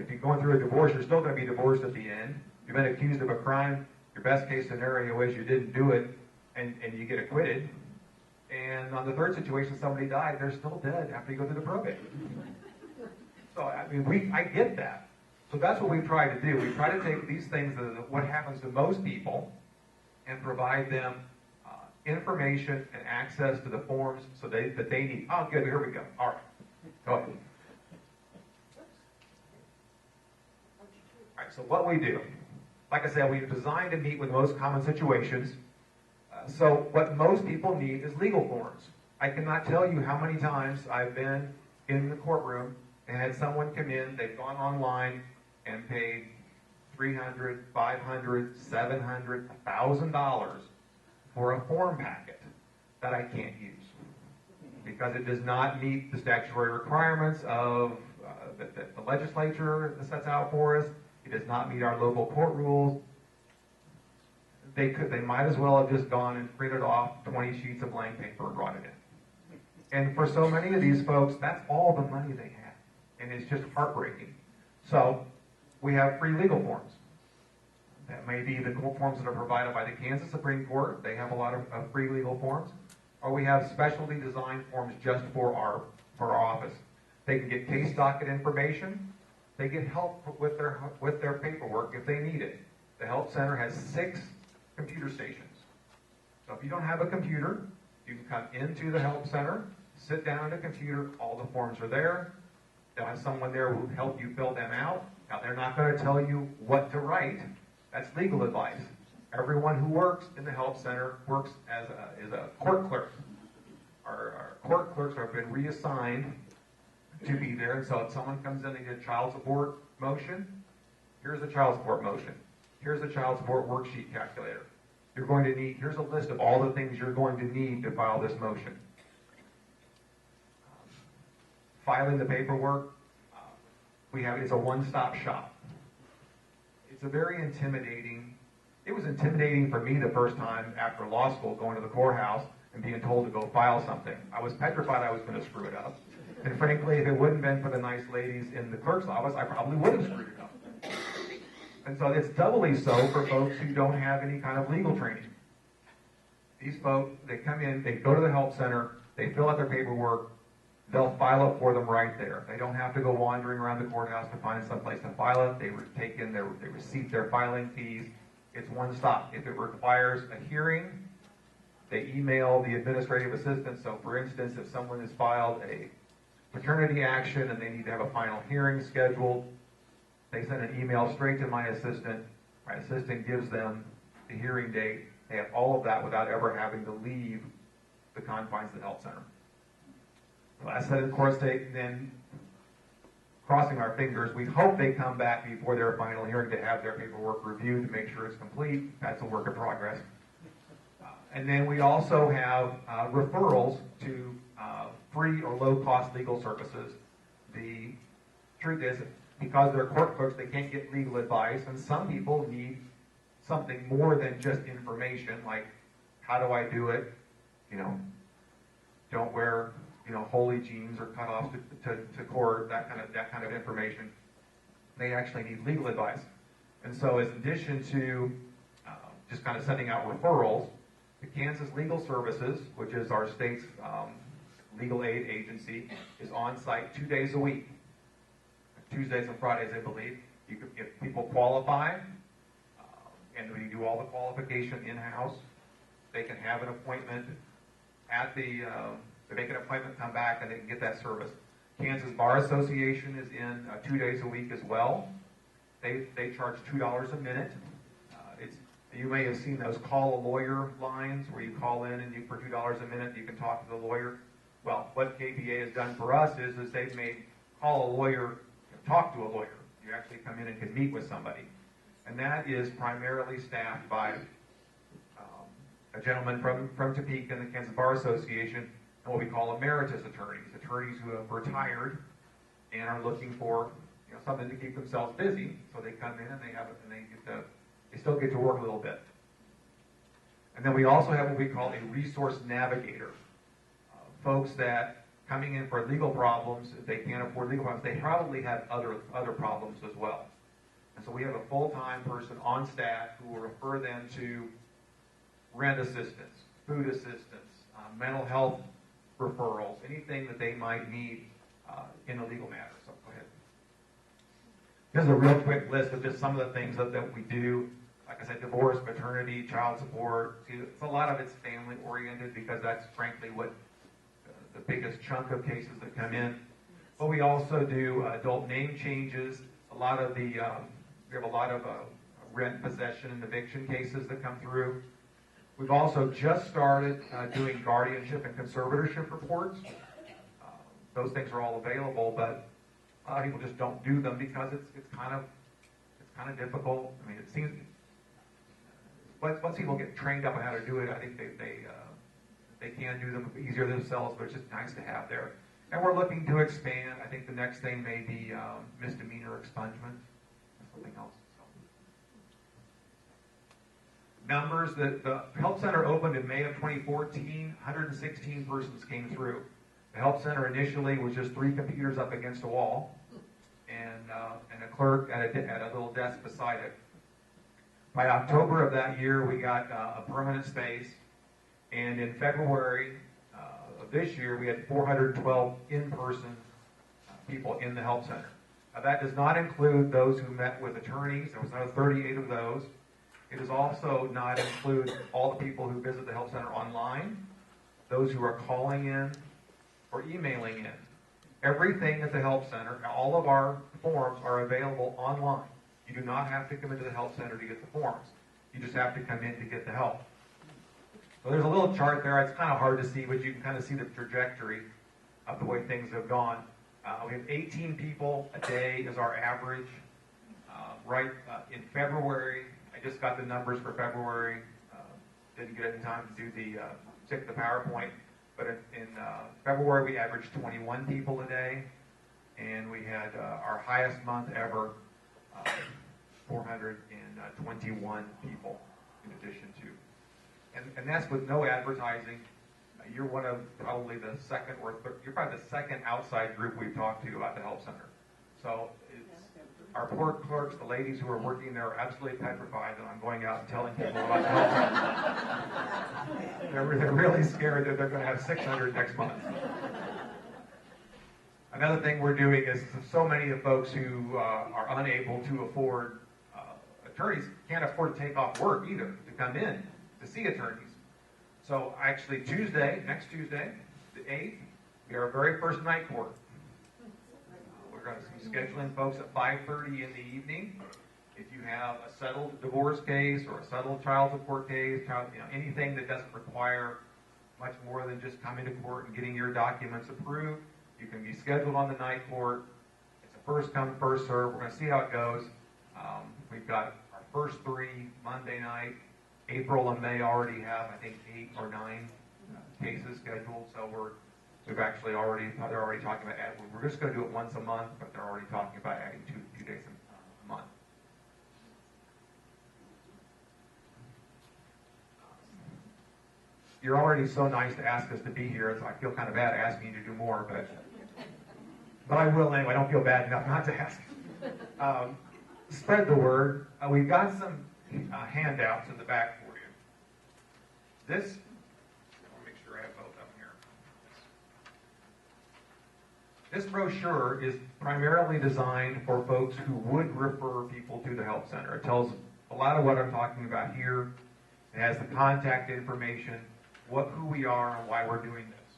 If you're going through a divorce, you're still going to be divorced at the end. You've been accused of a crime. Your best case scenario is you didn't do it and you get acquitted. And on the third situation, somebody died, they're still dead after you go through the probate. So, I mean, I get that. So that's what we try to do. We try to take these things that are what happens to most people and provide them information and access to the forms that they need. Oh, good, here we go. All right. Go ahead. All right, so what we do, like I said, we've designed to meet with the most common situations. So what most people need is legal forms. I cannot tell you how many times I've been in the courtroom and had someone come in, they've gone online and paid $300, $500, $700, $1,000 for a form packet that I can't use because it does not meet the statutory requirements of that the legislature sets out for us. It does not meet our local court rules. They might as well have just gone and printed off 20 sheets of blank paper and brought it in. And for so many of these folks, that's all the money they have. And it's just heartbreaking. So we have free legal forms. That may be the forms that are provided by the Kansas Supreme Court. They have a lot of free legal forms. Or we have specialty designed forms just for our office. They can get case docket information. They get help with their paperwork if they need it. The Help Center has 6 computer stations. So if you don't have a computer, you can come into the Help Center, sit down at a computer, all the forms are there. They'll have someone there who will help you fill them out. Now, they're not going to tell you what to write. That's legal advice. Everyone who works in the Help Center works as a court clerk. Our court clerks have been reassigned to be there, and so if someone comes in and gets a child support motion, here's the child support motion. Here's the child support worksheet calculator. You're going to need, here's a list of all the things you're going to need to file this motion. Filing the paperwork, it's a one-stop shop. It's a very intimidating, it was intimidating for me the first time after law school going to the courthouse and being told to go file something. I was petrified I was going to screw it up. And frankly, if it wouldn't have been for the nice ladies in the clerk's office, I probably would have screwed it up. And so it's doubly so for folks who don't have any kind of legal training. These folks, they come in, they go to the Help Center, they fill out their paperwork, they'll file it for them right there. They don't have to go wandering around the courthouse to find someplace to file it. They receive their filing fees. It's one stop. If it requires a hearing, they email the administrative assistant. So for instance, if someone has filed a paternity action and they need to have a final hearing scheduled, they send an email straight to my assistant. My assistant gives them the hearing date. They have all of that without ever having to leave the confines of the Help Center. Last set of course, then crossing our fingers, we hope they come back before their final hearing to have their paperwork reviewed to make sure it's complete. That's a work in progress. And then we also have referrals to free or low-cost legal services. The truth is, because they're court clerks, they can't get legal advice, and some people need something more than just information, like how do I do it? Don't wear holy jeans or cutoffs to court, that kind of information. They actually need legal advice. And so in addition to just kind of sending out referrals, The Kansas Legal Services, which is our state's legal aid agency, is on site 2 days a week. Tuesdays and Fridays, I believe. If people qualify, and we do all the qualification in-house, they can have an appointment at they make an appointment, come back, and they can get that service. Kansas Bar Association is in 2 days a week as well. They charge $2 a minute. You may have seen those call a lawyer lines where you call in and for $2 a minute you can talk to the lawyer. Well, what KBA has done for us is they've made call a lawyer, talk to a lawyer. You actually come in and can meet with somebody. And that is primarily staffed by a gentleman from Topeka in the Kansas Bar Association, and what we call emeritus attorneys who have retired and are looking for something to keep themselves busy. So they come in and they still get to work a little bit. And then we also have what we call a resource navigator. Folks that coming in for legal problems, if they can't afford legal problems, they probably have other problems as well. And so we have a full-time person on staff who will refer them to rent assistance, food assistance, mental health referrals, anything that they might need in a legal matter. So go ahead. Here's a real quick list of just some of the things that we do. Like I said, divorce, maternity, child support. See, a lot of it's family-oriented because that's frankly what the biggest chunk of cases that come in. But we also do adult name changes. We have a lot of rent, possession, and eviction cases that come through. We've also just started doing guardianship and conservatorship reports. Those things are all available, but a lot of people just don't do them because it's kind of difficult. I mean, it seems once people get trained up on how to do it, I think they can do them easier themselves, but it's just nice to have there. And we're looking to expand. I think the next thing may be misdemeanor expungement or something else. Numbers that the Help Center opened in May of 2014, 116 persons came through. The Help Center initially was just 3 computers up against a wall and a clerk at a little desk beside it. By October of that year, we got a permanent space, and in February of this year, we had 412 in-person people in the Help Center. Now, that does not include those who met with attorneys. There was another 38 of those. It does also not include all the people who visit the Help Center online, those who are calling in or emailing in. Everything at the Help Center, all of our forms are available online. You do not have to come into the Help Center to get the forms. You just have to come in to get the help. So there's a little chart there. It's kind of hard to see, but you can kind of see the trajectory of the way things have gone. We have 18 people a day is our average. In February, I just got the numbers for February. Didn't get any time to do the PowerPoint. But in February, we averaged 21 people a day. And we had our highest month ever, 421 people in addition to. And that's with no advertising. You're one of probably the second or third, you're probably the second outside group we've talked to about the Help Center. So our poor clerks, the ladies who are working there, are absolutely petrified that I'm going out and telling people about the Help Center. They're really scared that they're going to have 600 next month. Another thing we're doing is so many of the folks who are unable to afford attorneys can't afford to take off work either to come in to see attorneys. So actually next Tuesday, the 8th, we are our very first night court. We're going to be scheduling folks at 5:30 in the evening. If you have a settled divorce case or a settled child support case, anything that doesn't require much more than just coming to court and getting your documents approved, you can be scheduled on the night court. It's a first come, first serve. We're going to see how it goes. We've got our first 3 Monday night. April and May already have, I think, 8 or 9 cases scheduled. So they're already talking about adding. We're just going to do it once a month, but they're already talking about adding two days a month. You're already so nice to ask us to be here, so I feel kind of bad asking you to do more, but I will anyway. I don't feel bad enough not to ask. Spread the word. We've got some handouts in the back for This, I'll make sure I have both of them here. This brochure is primarily designed for folks who would refer people to the help center. It tells a lot of what I'm talking about here. It has the contact information, who we are, and why we're doing this.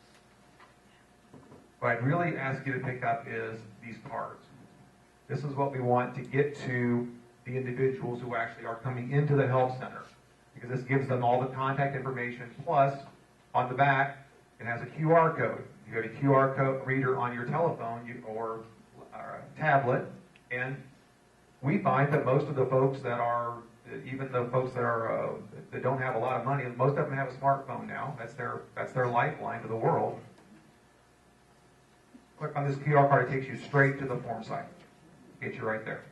What I'd really ask you to pick up is these cards. This is what we want to get to the individuals who actually are coming into the help center, because this gives them all the contact information, plus on the back it has a QR code. You have a QR code reader on your telephone or tablet, and we find that most of the folks that are, even the folks that are that don't have a lot of money, most of them have a smartphone now. That's their lifeline to the world. Click on this QR card; it takes you straight to the form site. Get you right there.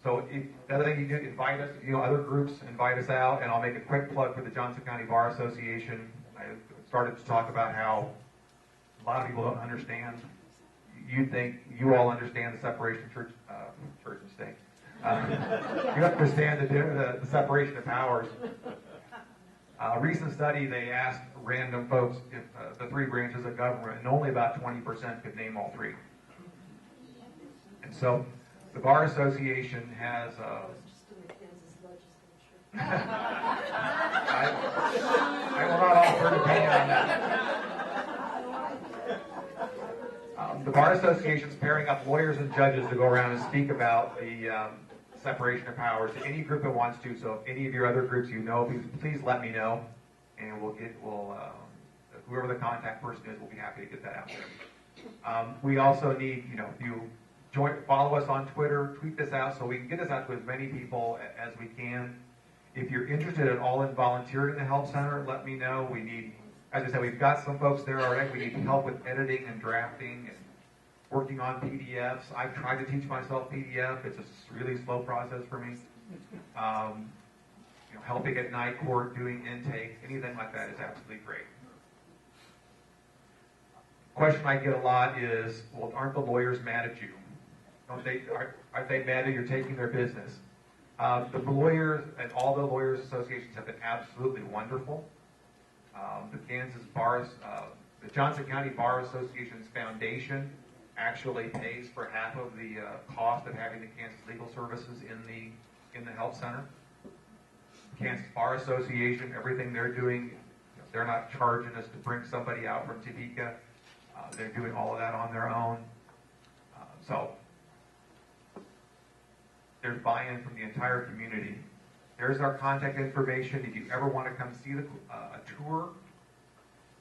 So the other thing you do, invite us, other groups, invite us out, and I'll make a quick plug for the Johnson County Bar Association. I started to talk about how a lot of people don't understand. You think you all understand the separation of church and state. You understand the separation of powers. A recent study, they asked random folks if the three branches of government, and only about 20% could name all three. And so the Bar Association has I will not offer an opinion on that. The Bar Association is pairing up lawyers and judges to go around and speak about the separation of powers to any group that wants to. So if any of your other groups please let me know, and whoever the contact person is, we'll be happy to get that out there. We also need, if you follow us on Twitter, tweet this out so we can get this out to as many people as we can. If you're interested at all in volunteering in the help center, let me know. We need, as I said, we've got some folks there already. We need help with editing and drafting and working on PDFs. I've tried to teach myself PDF. It's a really slow process for me. Helping at night court, doing intake, anything like that is absolutely great. Question I get a lot is, well, aren't the lawyers mad at you? Aren't they mad that you're taking their business? The lawyers and all the lawyers associations have been absolutely wonderful. The Johnson County Bar Association's foundation actually pays for half of the cost of having the Kansas Legal Services in the health center. Kansas Bar Association, everything they're doing, they're not charging us to bring somebody out from Topeka. They're doing all of that on their own. So there's buy-in from the entire community. There's our contact information. If you ever want to come see a tour,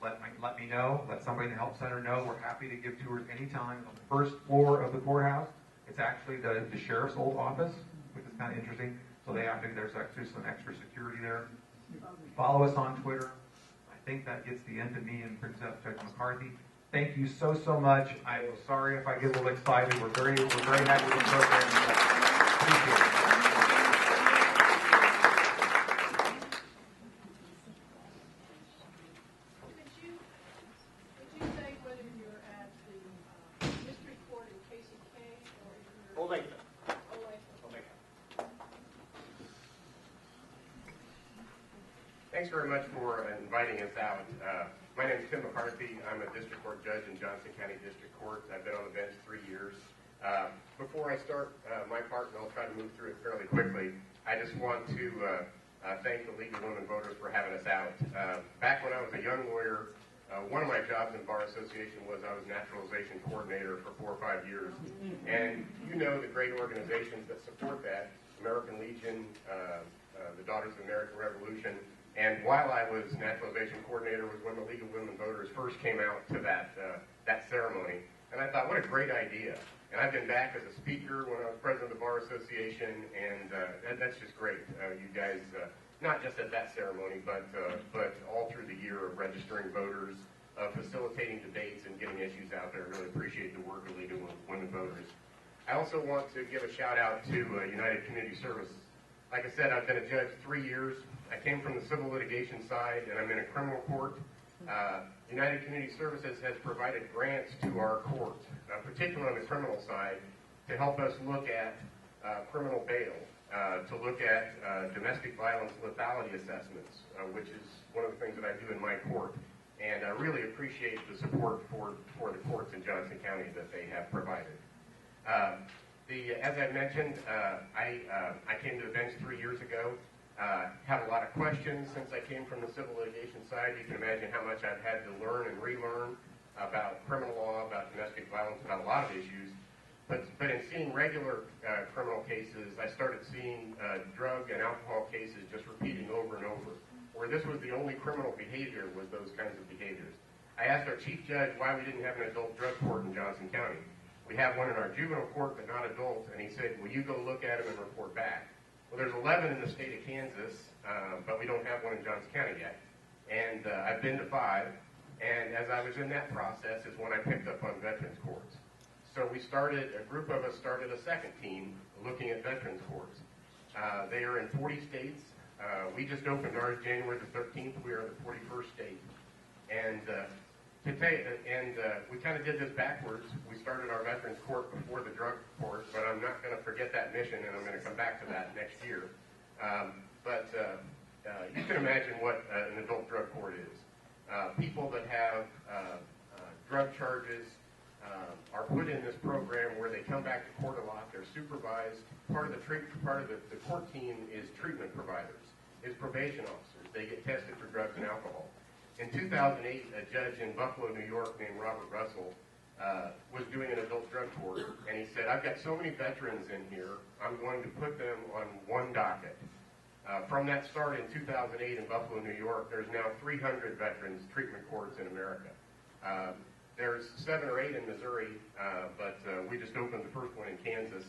let me know. Let somebody in the help center know. We're happy to give tours anytime. On the first floor of the courthouse, it's actually the sheriff's old office, which is kind of interesting. So there's actually some extra security there. Follow us on Twitter. I think that gets the end to me and brings up Judge McCarthy. Thank you so much. I'm sorry if I get a little excited. We're very happy with the program. Appreciate it. Would you say whether you're at the district court in KCK or you're Olathe. Thanks very much for inviting us out. My name is Tim McCarthy. I'm a district court judge in Johnson County District Court. I've been on the bench 3 years. Before I start my part, and I'll try to move through it fairly quickly, I just want to thank the League of Women Voters for having us out. Back when I was a young lawyer, one of my jobs in Bar Association was I was naturalization coordinator for 4 or 5 years. And you know the great organizations that support that, American Legion, the Daughters of the American Revolution. And while I was naturalization coordinator was when the League of Women Voters first came out to that ceremony. And I thought, what a great idea. And I've been back as a speaker when I was president of the Bar Association, and that's just great. You guys, not just at that ceremony, but all through the year of registering voters, facilitating debates and getting issues out there. I really appreciate the work of the League of Women Voters. I also want to give a shout out to United Community Services. Like I said, I've been a judge 3 years. I came from the civil litigation side, and I'm in a criminal court. United Community Services has provided grants to our court, particularly on the criminal side, to help us look at criminal bail. to look at domestic violence lethality assessments, which is one of the things that I do in my court. And I really appreciate the support for the courts in Johnson County that they have provided. As I mentioned, I came to the bench 3 years ago. Had a lot of questions since I came from the civil litigation side. You can imagine how much I've had to learn and relearn about criminal law, about domestic violence, about a lot of issues. But in seeing regular criminal cases, I started seeing drug and alcohol cases just repeating over and over, where this was the only criminal behavior was those kinds of behaviors. I asked our chief judge why we didn't have an adult drug court in Johnson County. We have one in our juvenile court, but not adults, and he said, will you go look at them and report back? Well, there's 11 in the state of Kansas, but we don't have one in Johnson County yet. And I've been to 5, and as I was in that process is when I picked up on veterans courts. So a group of us started a second team looking at veterans courts. They are in 40 states. We just opened ours January the 13th. We are the 41st state. And we kind of did this backwards. We started our veterans court before the drug court, but I'm not going to forget that mission, and I'm going to come back to that next year. You can imagine what an adult drug court is. People that have drug charges are put in this program where they come back to court a lot. They're supervised. Part of the court team is treatment providers, is probation officers. They get tested for drugs and alcohol. In 2008, a judge in Buffalo, New York, named Robert Russell, was doing an adult drug court, and he said, I've got so many veterans in here, I'm going to put them on one docket. From that start in 2008 in Buffalo, New York, there's now 300 veterans treatment courts in America. There's 7 or 8 in Missouri, but we just opened the first one in Kansas.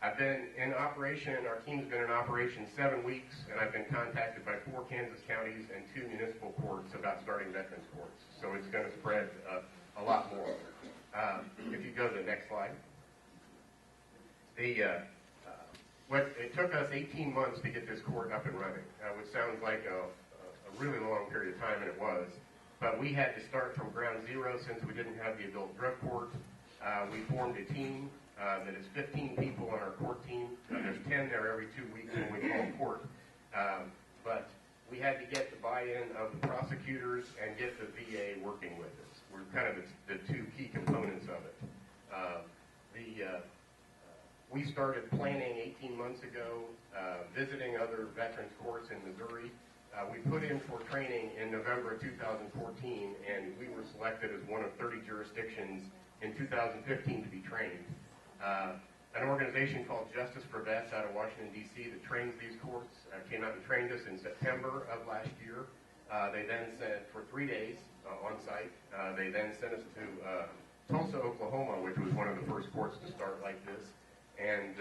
I've been in operation, our team's been in operation 7 weeks, and I've been contacted by 4 Kansas counties and 2 municipal courts about starting veterans courts. So it's going to spread a lot more. If you go to the next slide. It took us 18 months to get this court up and running, which sounds like a really long period of time, and it was. But we had to start from ground zero since we didn't have the adult drug court. We formed a team that is 15 people on our court team. There's 10 there every 2 weeks when we call court. But we had to get the buy-in of the prosecutors and get the VA working with us. We're kind of the 2 key components of it. We started planning 18 months ago, visiting other veterans courts in Missouri. We put in for training in November of 2014, and we were selected as one of 30 jurisdictions in 2015 to be trained. An organization called Justice for Vets out of Washington, D.C. that trains these courts came out and trained us in September of last year. They then sent, for 3 days on site, they then sent us to Tulsa, Oklahoma, which was one of the first courts to start like this. And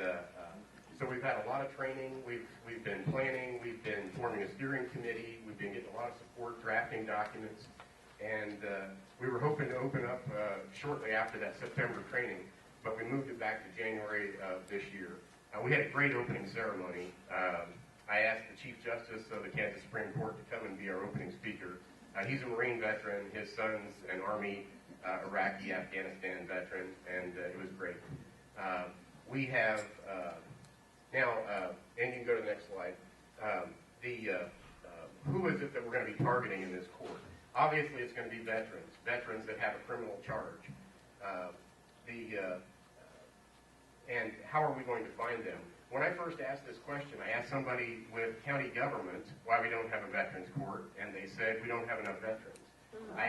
so we've had a lot of training. We've been planning. We've been forming a steering committee. We've been getting a lot of support, drafting documents. And we were hoping to open up shortly after that September training, but we moved it back to January of this year. We had a great opening ceremony. I asked the Chief Justice of the Kansas Supreme Court to come and be our opening speaker. He's a Marine veteran. His son's an Army, Iraqi, Afghanistan veteran, and it was great. We have now, and you can go to the next slide, who is it that we're going to be targeting in this court? Obviously, it's going to be veterans that have a criminal charge. And how are we going to find them? When I first asked this question, I asked somebody with county government why we don't have a veterans court, and they said we don't have enough veterans. I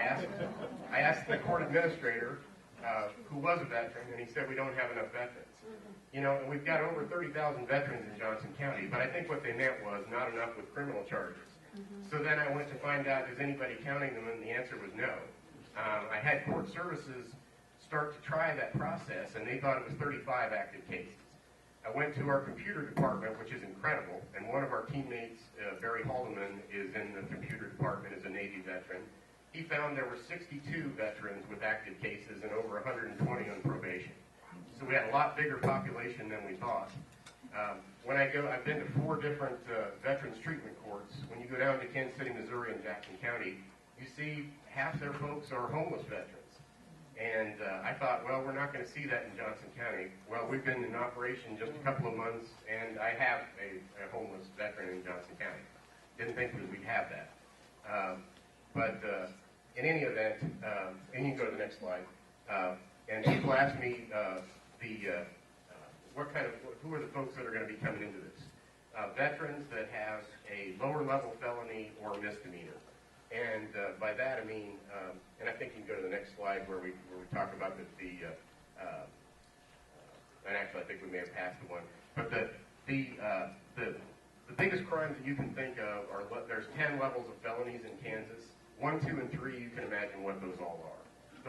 asked the court administrator, who was a veteran, and he said we don't have enough veterans. You know, and we've got over 30,000 veterans in Johnson County, but I think what they meant was not enough with criminal charges. So then I went to find out, is anybody counting them, and the answer was no. I had court services start to try that process, and they thought it was 35 active cases. I went to our computer department, which is incredible, and one of our teammates, Barry Haldeman, is in the computer department as a Navy veteran. He found there were 62 veterans with active cases and over 120 on probation. So we had a lot bigger population than we thought. I've been to 4 different veterans treatment courts. When you go down to Kansas City, Missouri, and Jackson County, you see half their folks are homeless veterans. And I thought, well, we're not going to see that in Johnson County. Well, we've been in operation just a couple of months, and I have a homeless veteran in Johnson County. Didn't think that we'd have that. But in any event, and you can go to the next slide. And people ask me who are the folks that are going to be coming into this? Veterans that have a lower level felony or misdemeanor. And by that I mean, and I think you can go to the next slide where we talk about and actually I think we may have passed the one, but the biggest crimes that you can think of are, there's 10 levels of felonies in Kansas. 1, 2, and 3, you can imagine what those all are.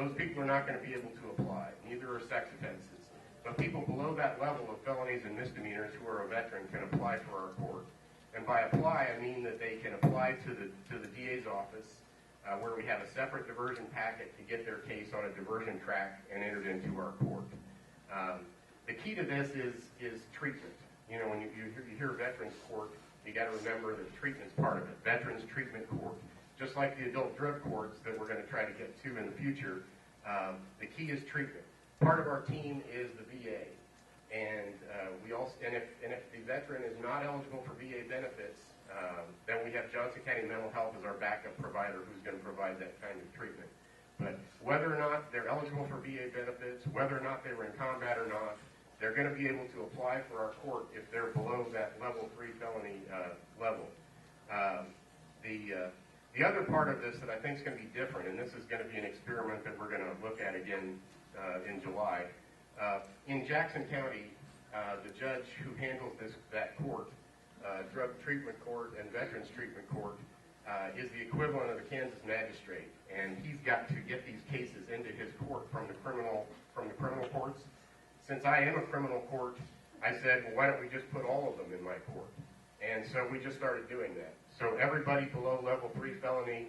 Those people are not going to be able to apply. Neither are sex offenses. But people below that level of felonies and misdemeanors who are a veteran can apply for our court. And by apply, I mean that they can apply to the DA's office, where we have a separate diversion packet to get their case on a diversion track and entered into our court. The key to this is treatment. You know, when you hear Veterans Court, you got to remember that treatment's part of it. Veterans Treatment Court. Just like the adult drug courts that we're going to try to get to in the future, the key is treatment. Part of our team is the VA, and if the veteran is not eligible for VA benefits, then we have Johnson County Mental Health as our backup provider who's going to provide that kind of treatment. But whether or not they're eligible for VA benefits, whether or not they were in combat or not, they're going to be able to apply for our court if they're below that level 3 felony level. The other part of this that I think is going to be different, and this is going to be an experiment that we're going to look at again in July. In Jackson County, the judge who handles that court, Drug Treatment Court and Veterans Treatment Court, is the equivalent of the Kansas magistrate, and he's got to get these cases into his court from the criminal courts. Since I am a criminal court, I said, well, why don't we just put all of them in my court? And so we just started doing that. So everybody below level 3 felony,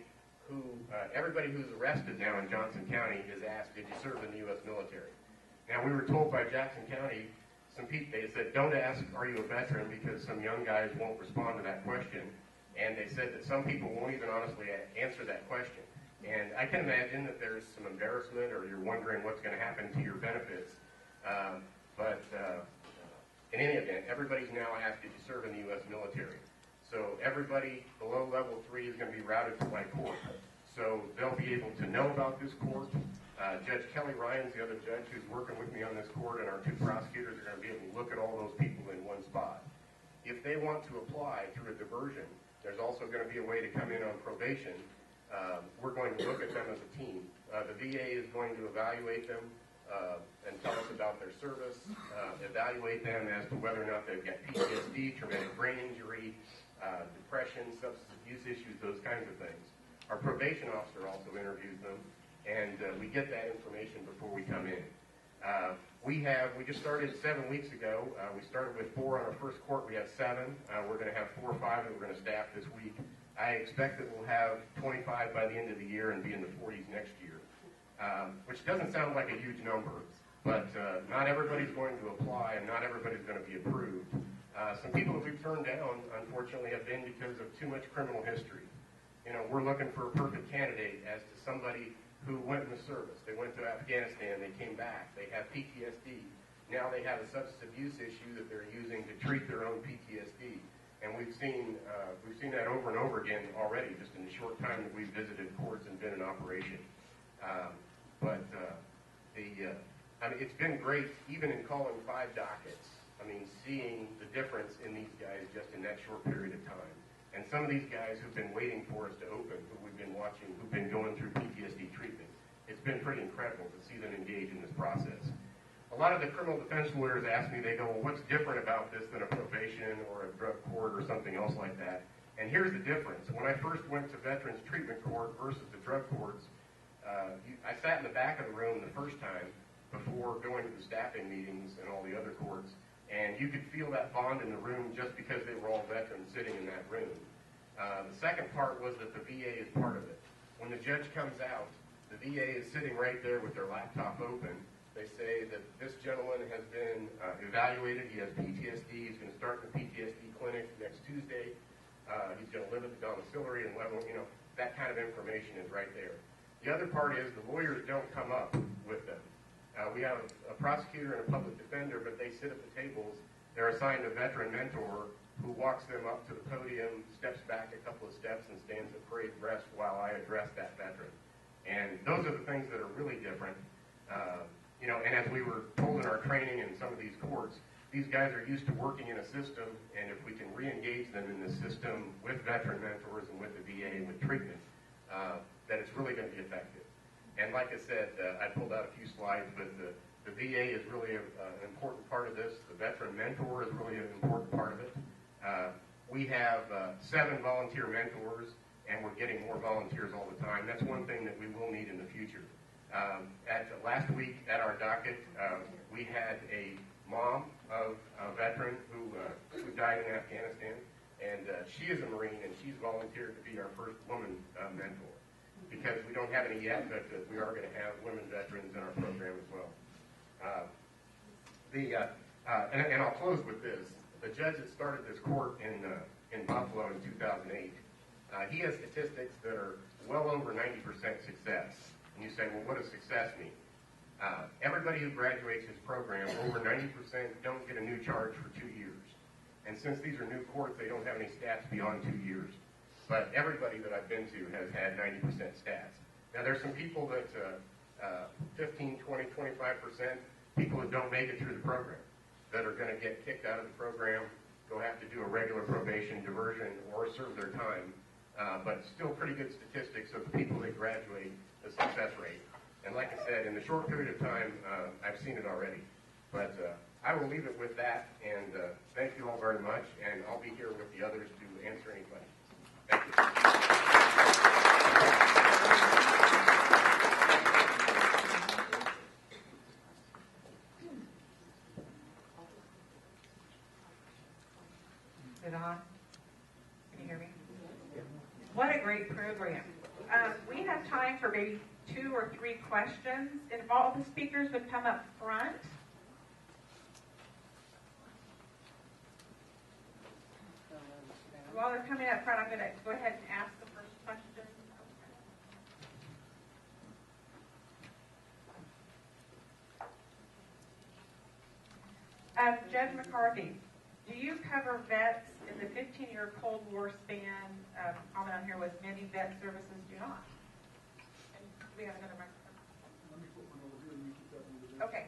everybody who's arrested now in Johnson County is asked, did you serve in the U.S. military? Now, we were told by Jackson County, they said, don't ask, are you a veteran, because some young guys won't respond to that question. And they said that some people won't even honestly answer that question. And I can imagine that there's some embarrassment, or you're wondering what's going to happen to your benefits. But in any event, everybody's now asked, did you serve in the U.S. military? So everybody below level 3 is going to be routed to my court. So they'll be able to know about this court. Judge Kelly Ryan's the other judge who's working with me on this court, and our 2 prosecutors are going to be able to look at all those people in one spot. If they want to apply through a diversion, there's also going to be a way to come in on probation. We're going to look at them as a team. The VA is going to evaluate them and tell us about their service, evaluate them as to whether or not they've got PTSD, traumatic brain injury, depression, substance abuse issues, those kinds of things. Our probation officer also interviews them, and we get that information before we come in. We just started 7 weeks ago. We started with 4 on our first court. We have 7. We're going to have 4 or 5 that we're going to staff this week. I expect that we'll have 25 by the end of the year and be in the 40s next year, which doesn't sound like a huge number, but not everybody's going to apply, and not everybody's going to be approved. Some people that we've turned down, unfortunately, have been because of too much criminal history. You know, we're looking for a perfect candidate as to somebody who went in the service. They went to Afghanistan, they came back, they have PTSD. Now they have a substance abuse issue that they're using to treat their own PTSD. And we've seen that over and over again already, just in the short time that we've visited courts and been in operation. I mean, it's been great, even in calling 5 dockets. I mean, seeing the difference in these guys just in that short period of time. And some of these guys who've been waiting for us to open, who we've been watching, who've been going through PTSD treatment, it's been pretty incredible to see them engage in this process. A lot of the criminal defense lawyers ask me, they go, well, what's different about this than a probation or a drug court or something else like that? And here's the difference. When I first went to Veterans Treatment Court versus the drug courts, I sat in the back of the room the first time before going to the staffing meetings and all the other courts, and you could feel that bond in the room just because they were all veterans sitting in that room. The second part was that the VA is part of it. When the judge comes out, the VA is sitting right there with their laptop open. They say that this gentleman has been evaluated. He has PTSD. He's going to start the PTSD clinic next Tuesday. He's going to live at the domiciliary and level, that kind of information is right there. The other part is the lawyers don't come up with them. We have a prosecutor and a public defender, but they sit at the tables. They're assigned a veteran mentor who walks them up to the podium, steps back a couple of steps, and stands at parade rest while I address that veteran. And those are the things that are really different. And as we were told in our training in some of these courts, these guys are used to working in a system, and if we can re-engage them in the system with veteran mentors and with the VA and with treatment, that it's really going to be effective. And like I said, I pulled out a few slides, but the VA is really an important part of this. The veteran mentor is really an important part of it. We have 7 volunteer mentors, and we're getting more volunteers all the time. That's one thing that we will need in the future. Last week at our docket, we had a mom of a veteran who died in Afghanistan, and she is a Marine, and she's volunteered to be our first woman mentor, because we don't have any yet, but we are going to have women veterans in our program as well. And I'll close with this. The judge that started this court in Buffalo in 2008, he has statistics that are well over 90% success. And you say, well, what does success mean? Everybody who graduates his program, over 90% don't get a new charge for 2 years. And since these are new courts, they don't have any stats beyond 2 years. But everybody that I've been to has had 90% stats. Now, there's some people that 15, 20, 25% people that don't make it through the program, that are going to get kicked out of the program, go have to do a regular probation, diversion, or serve their time. But still pretty good statistics of the people that graduate, the success rate. And like I said, in the short period of time, I've seen it already. But I will leave it with that, and thank you all very much, and I'll be here with the others to answer any questions. Thank you. Is it on? Can you hear me? What a great program. We have time for maybe 2 or 3 questions. If all the speakers would come up front. While they're coming up front, I'm going to go ahead and ask the first question. Judge McCarthy, do you cover vets in the 15-year Cold War span? Comment on here was many vet services do not. And we have another microphone. Let me put one over here and you keep that one over there. Okay.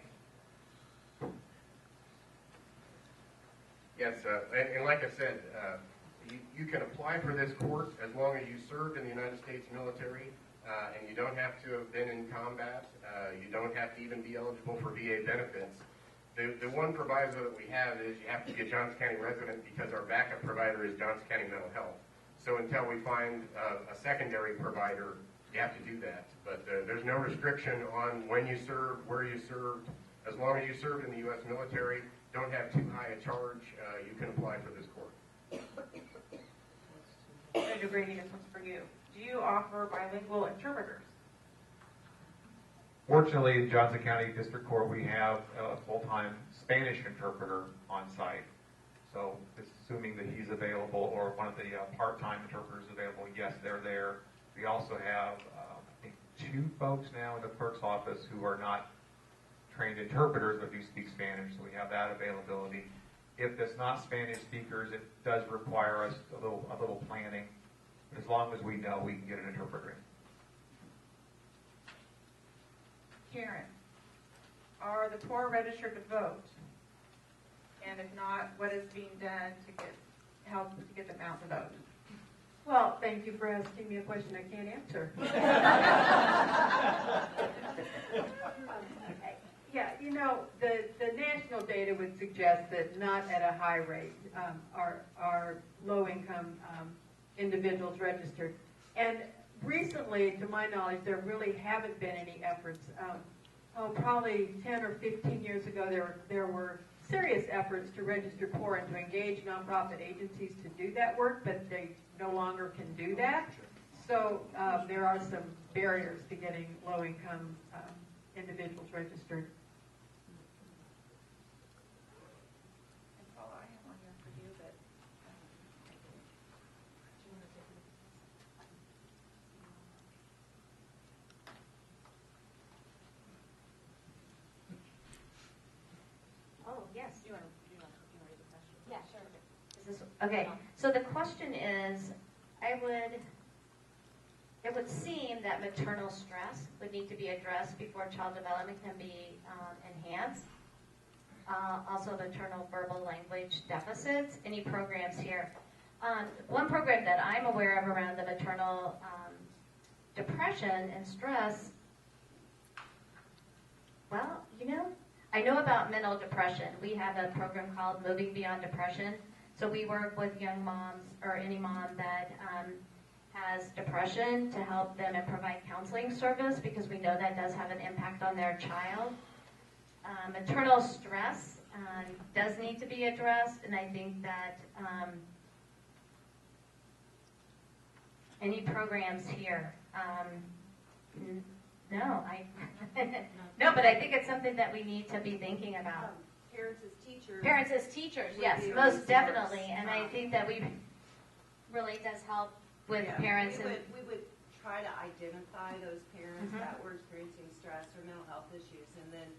Yes, and like I said, you can apply for this court as long as you served in the United States military, and you don't have to have been in combat. You don't have to even be eligible for VA benefits. The one proviso that we have is you have to be a Johnson County resident, because our backup provider is Johnson County Mental Health. So until we find a secondary provider, you have to do that. But there's no restriction on when you served, where you served. As long as you served in the U.S. military, don't have too high a charge, you can apply for this court. Judge O'Grady, this one's for you. Do you offer bilingual interpreters? Fortunately, in Johnson County District Court, we have a full-time Spanish interpreter on site. So, assuming that he's available, or one of the part-time interpreters available, yes, they're there. We also have, I think, 2 folks now in the clerk's office who are not trained interpreters but do speak Spanish, so we have that availability. If it's not Spanish speakers, it does require us a little planning. But as long as we know, we can get an interpreter in. Karen, are the poor registered to vote? And if not, what is being done to help to get them out to vote? Well, thank you for asking me a question I can't answer. Yeah, you know, the national data would suggest that not at a high rate are low-income individuals registered. And recently, to my knowledge, there really haven't been any efforts. Probably 10 or 15 years ago, there were serious efforts to register poor and to engage nonprofit agencies to do that work, but they no longer can do that. So there are some barriers to getting low-income individuals registered. And Paula, I have one here for you, but Yes. You want to read the question? Yeah, sure. Is this, okay, so the question is, it would seem that maternal stress would need to be addressed before child development can be enhanced. Also maternal verbal language deficits, any programs here. One program that I'm aware of around the maternal depression and stress, well, I know about mental depression. We have a program called Moving Beyond Depression. So we work with young moms or any mom that has depression to help them and provide counseling service because we know that does have an impact on their child. Maternal stress does need to be addressed, and I think that any programs here, no, no, but I think it's something that we need to be thinking about. Parents as teachers. Parents as teachers, would yes, be a most resource. definitely, and I think that we really does help with parents. We would try to identify those parents Mhm. that were experiencing stress or mental health issues, and then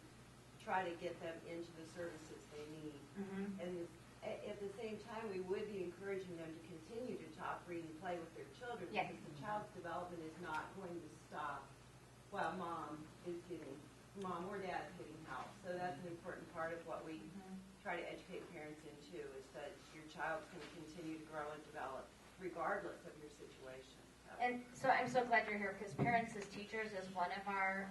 try to get them into the services they need. Mhm. And at the same time, we would be encouraging them to continue to talk, read, and play with their children, Yes. because the child's development is not going to stop while mom or dad is getting help. So that's an important part of what we try to educate parents into, is that your child's going to continue to grow and develop regardless of your situation. And so I'm so glad you're here because Parents as Teachers is one of our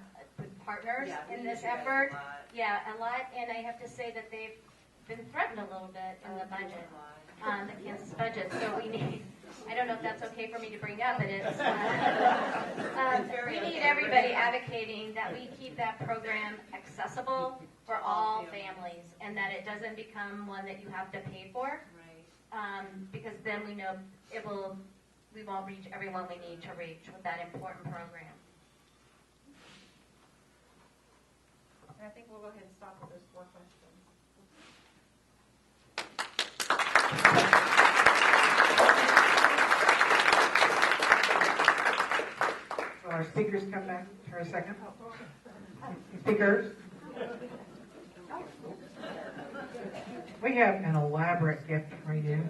partners Yeah, in we this use you guys effort. a lot. Yeah, a lot, and I have to say that they've been threatened a little bit in the budget, the Kansas budget. So we need, I don't know if that's okay for me to bring up, but it's, we need everybody advocating that we keep that program accessible for all families and that it doesn't become one that you have to pay for. Right. Because then we know we won't reach everyone we need to reach with that important program. And I think we'll go ahead and stop with those 4 questions. Will our speakers come back for a second? Speakers? We have an elaborate gift for you.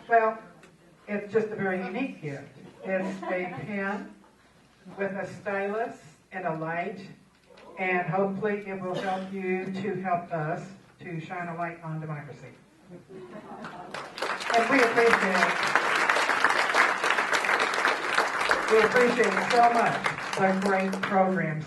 Well, it's just a very unique gift. It's a pen with a stylus and a light, and hopefully it will help you to help us to shine a light on democracy. And we appreciate it. We appreciate so much the great programs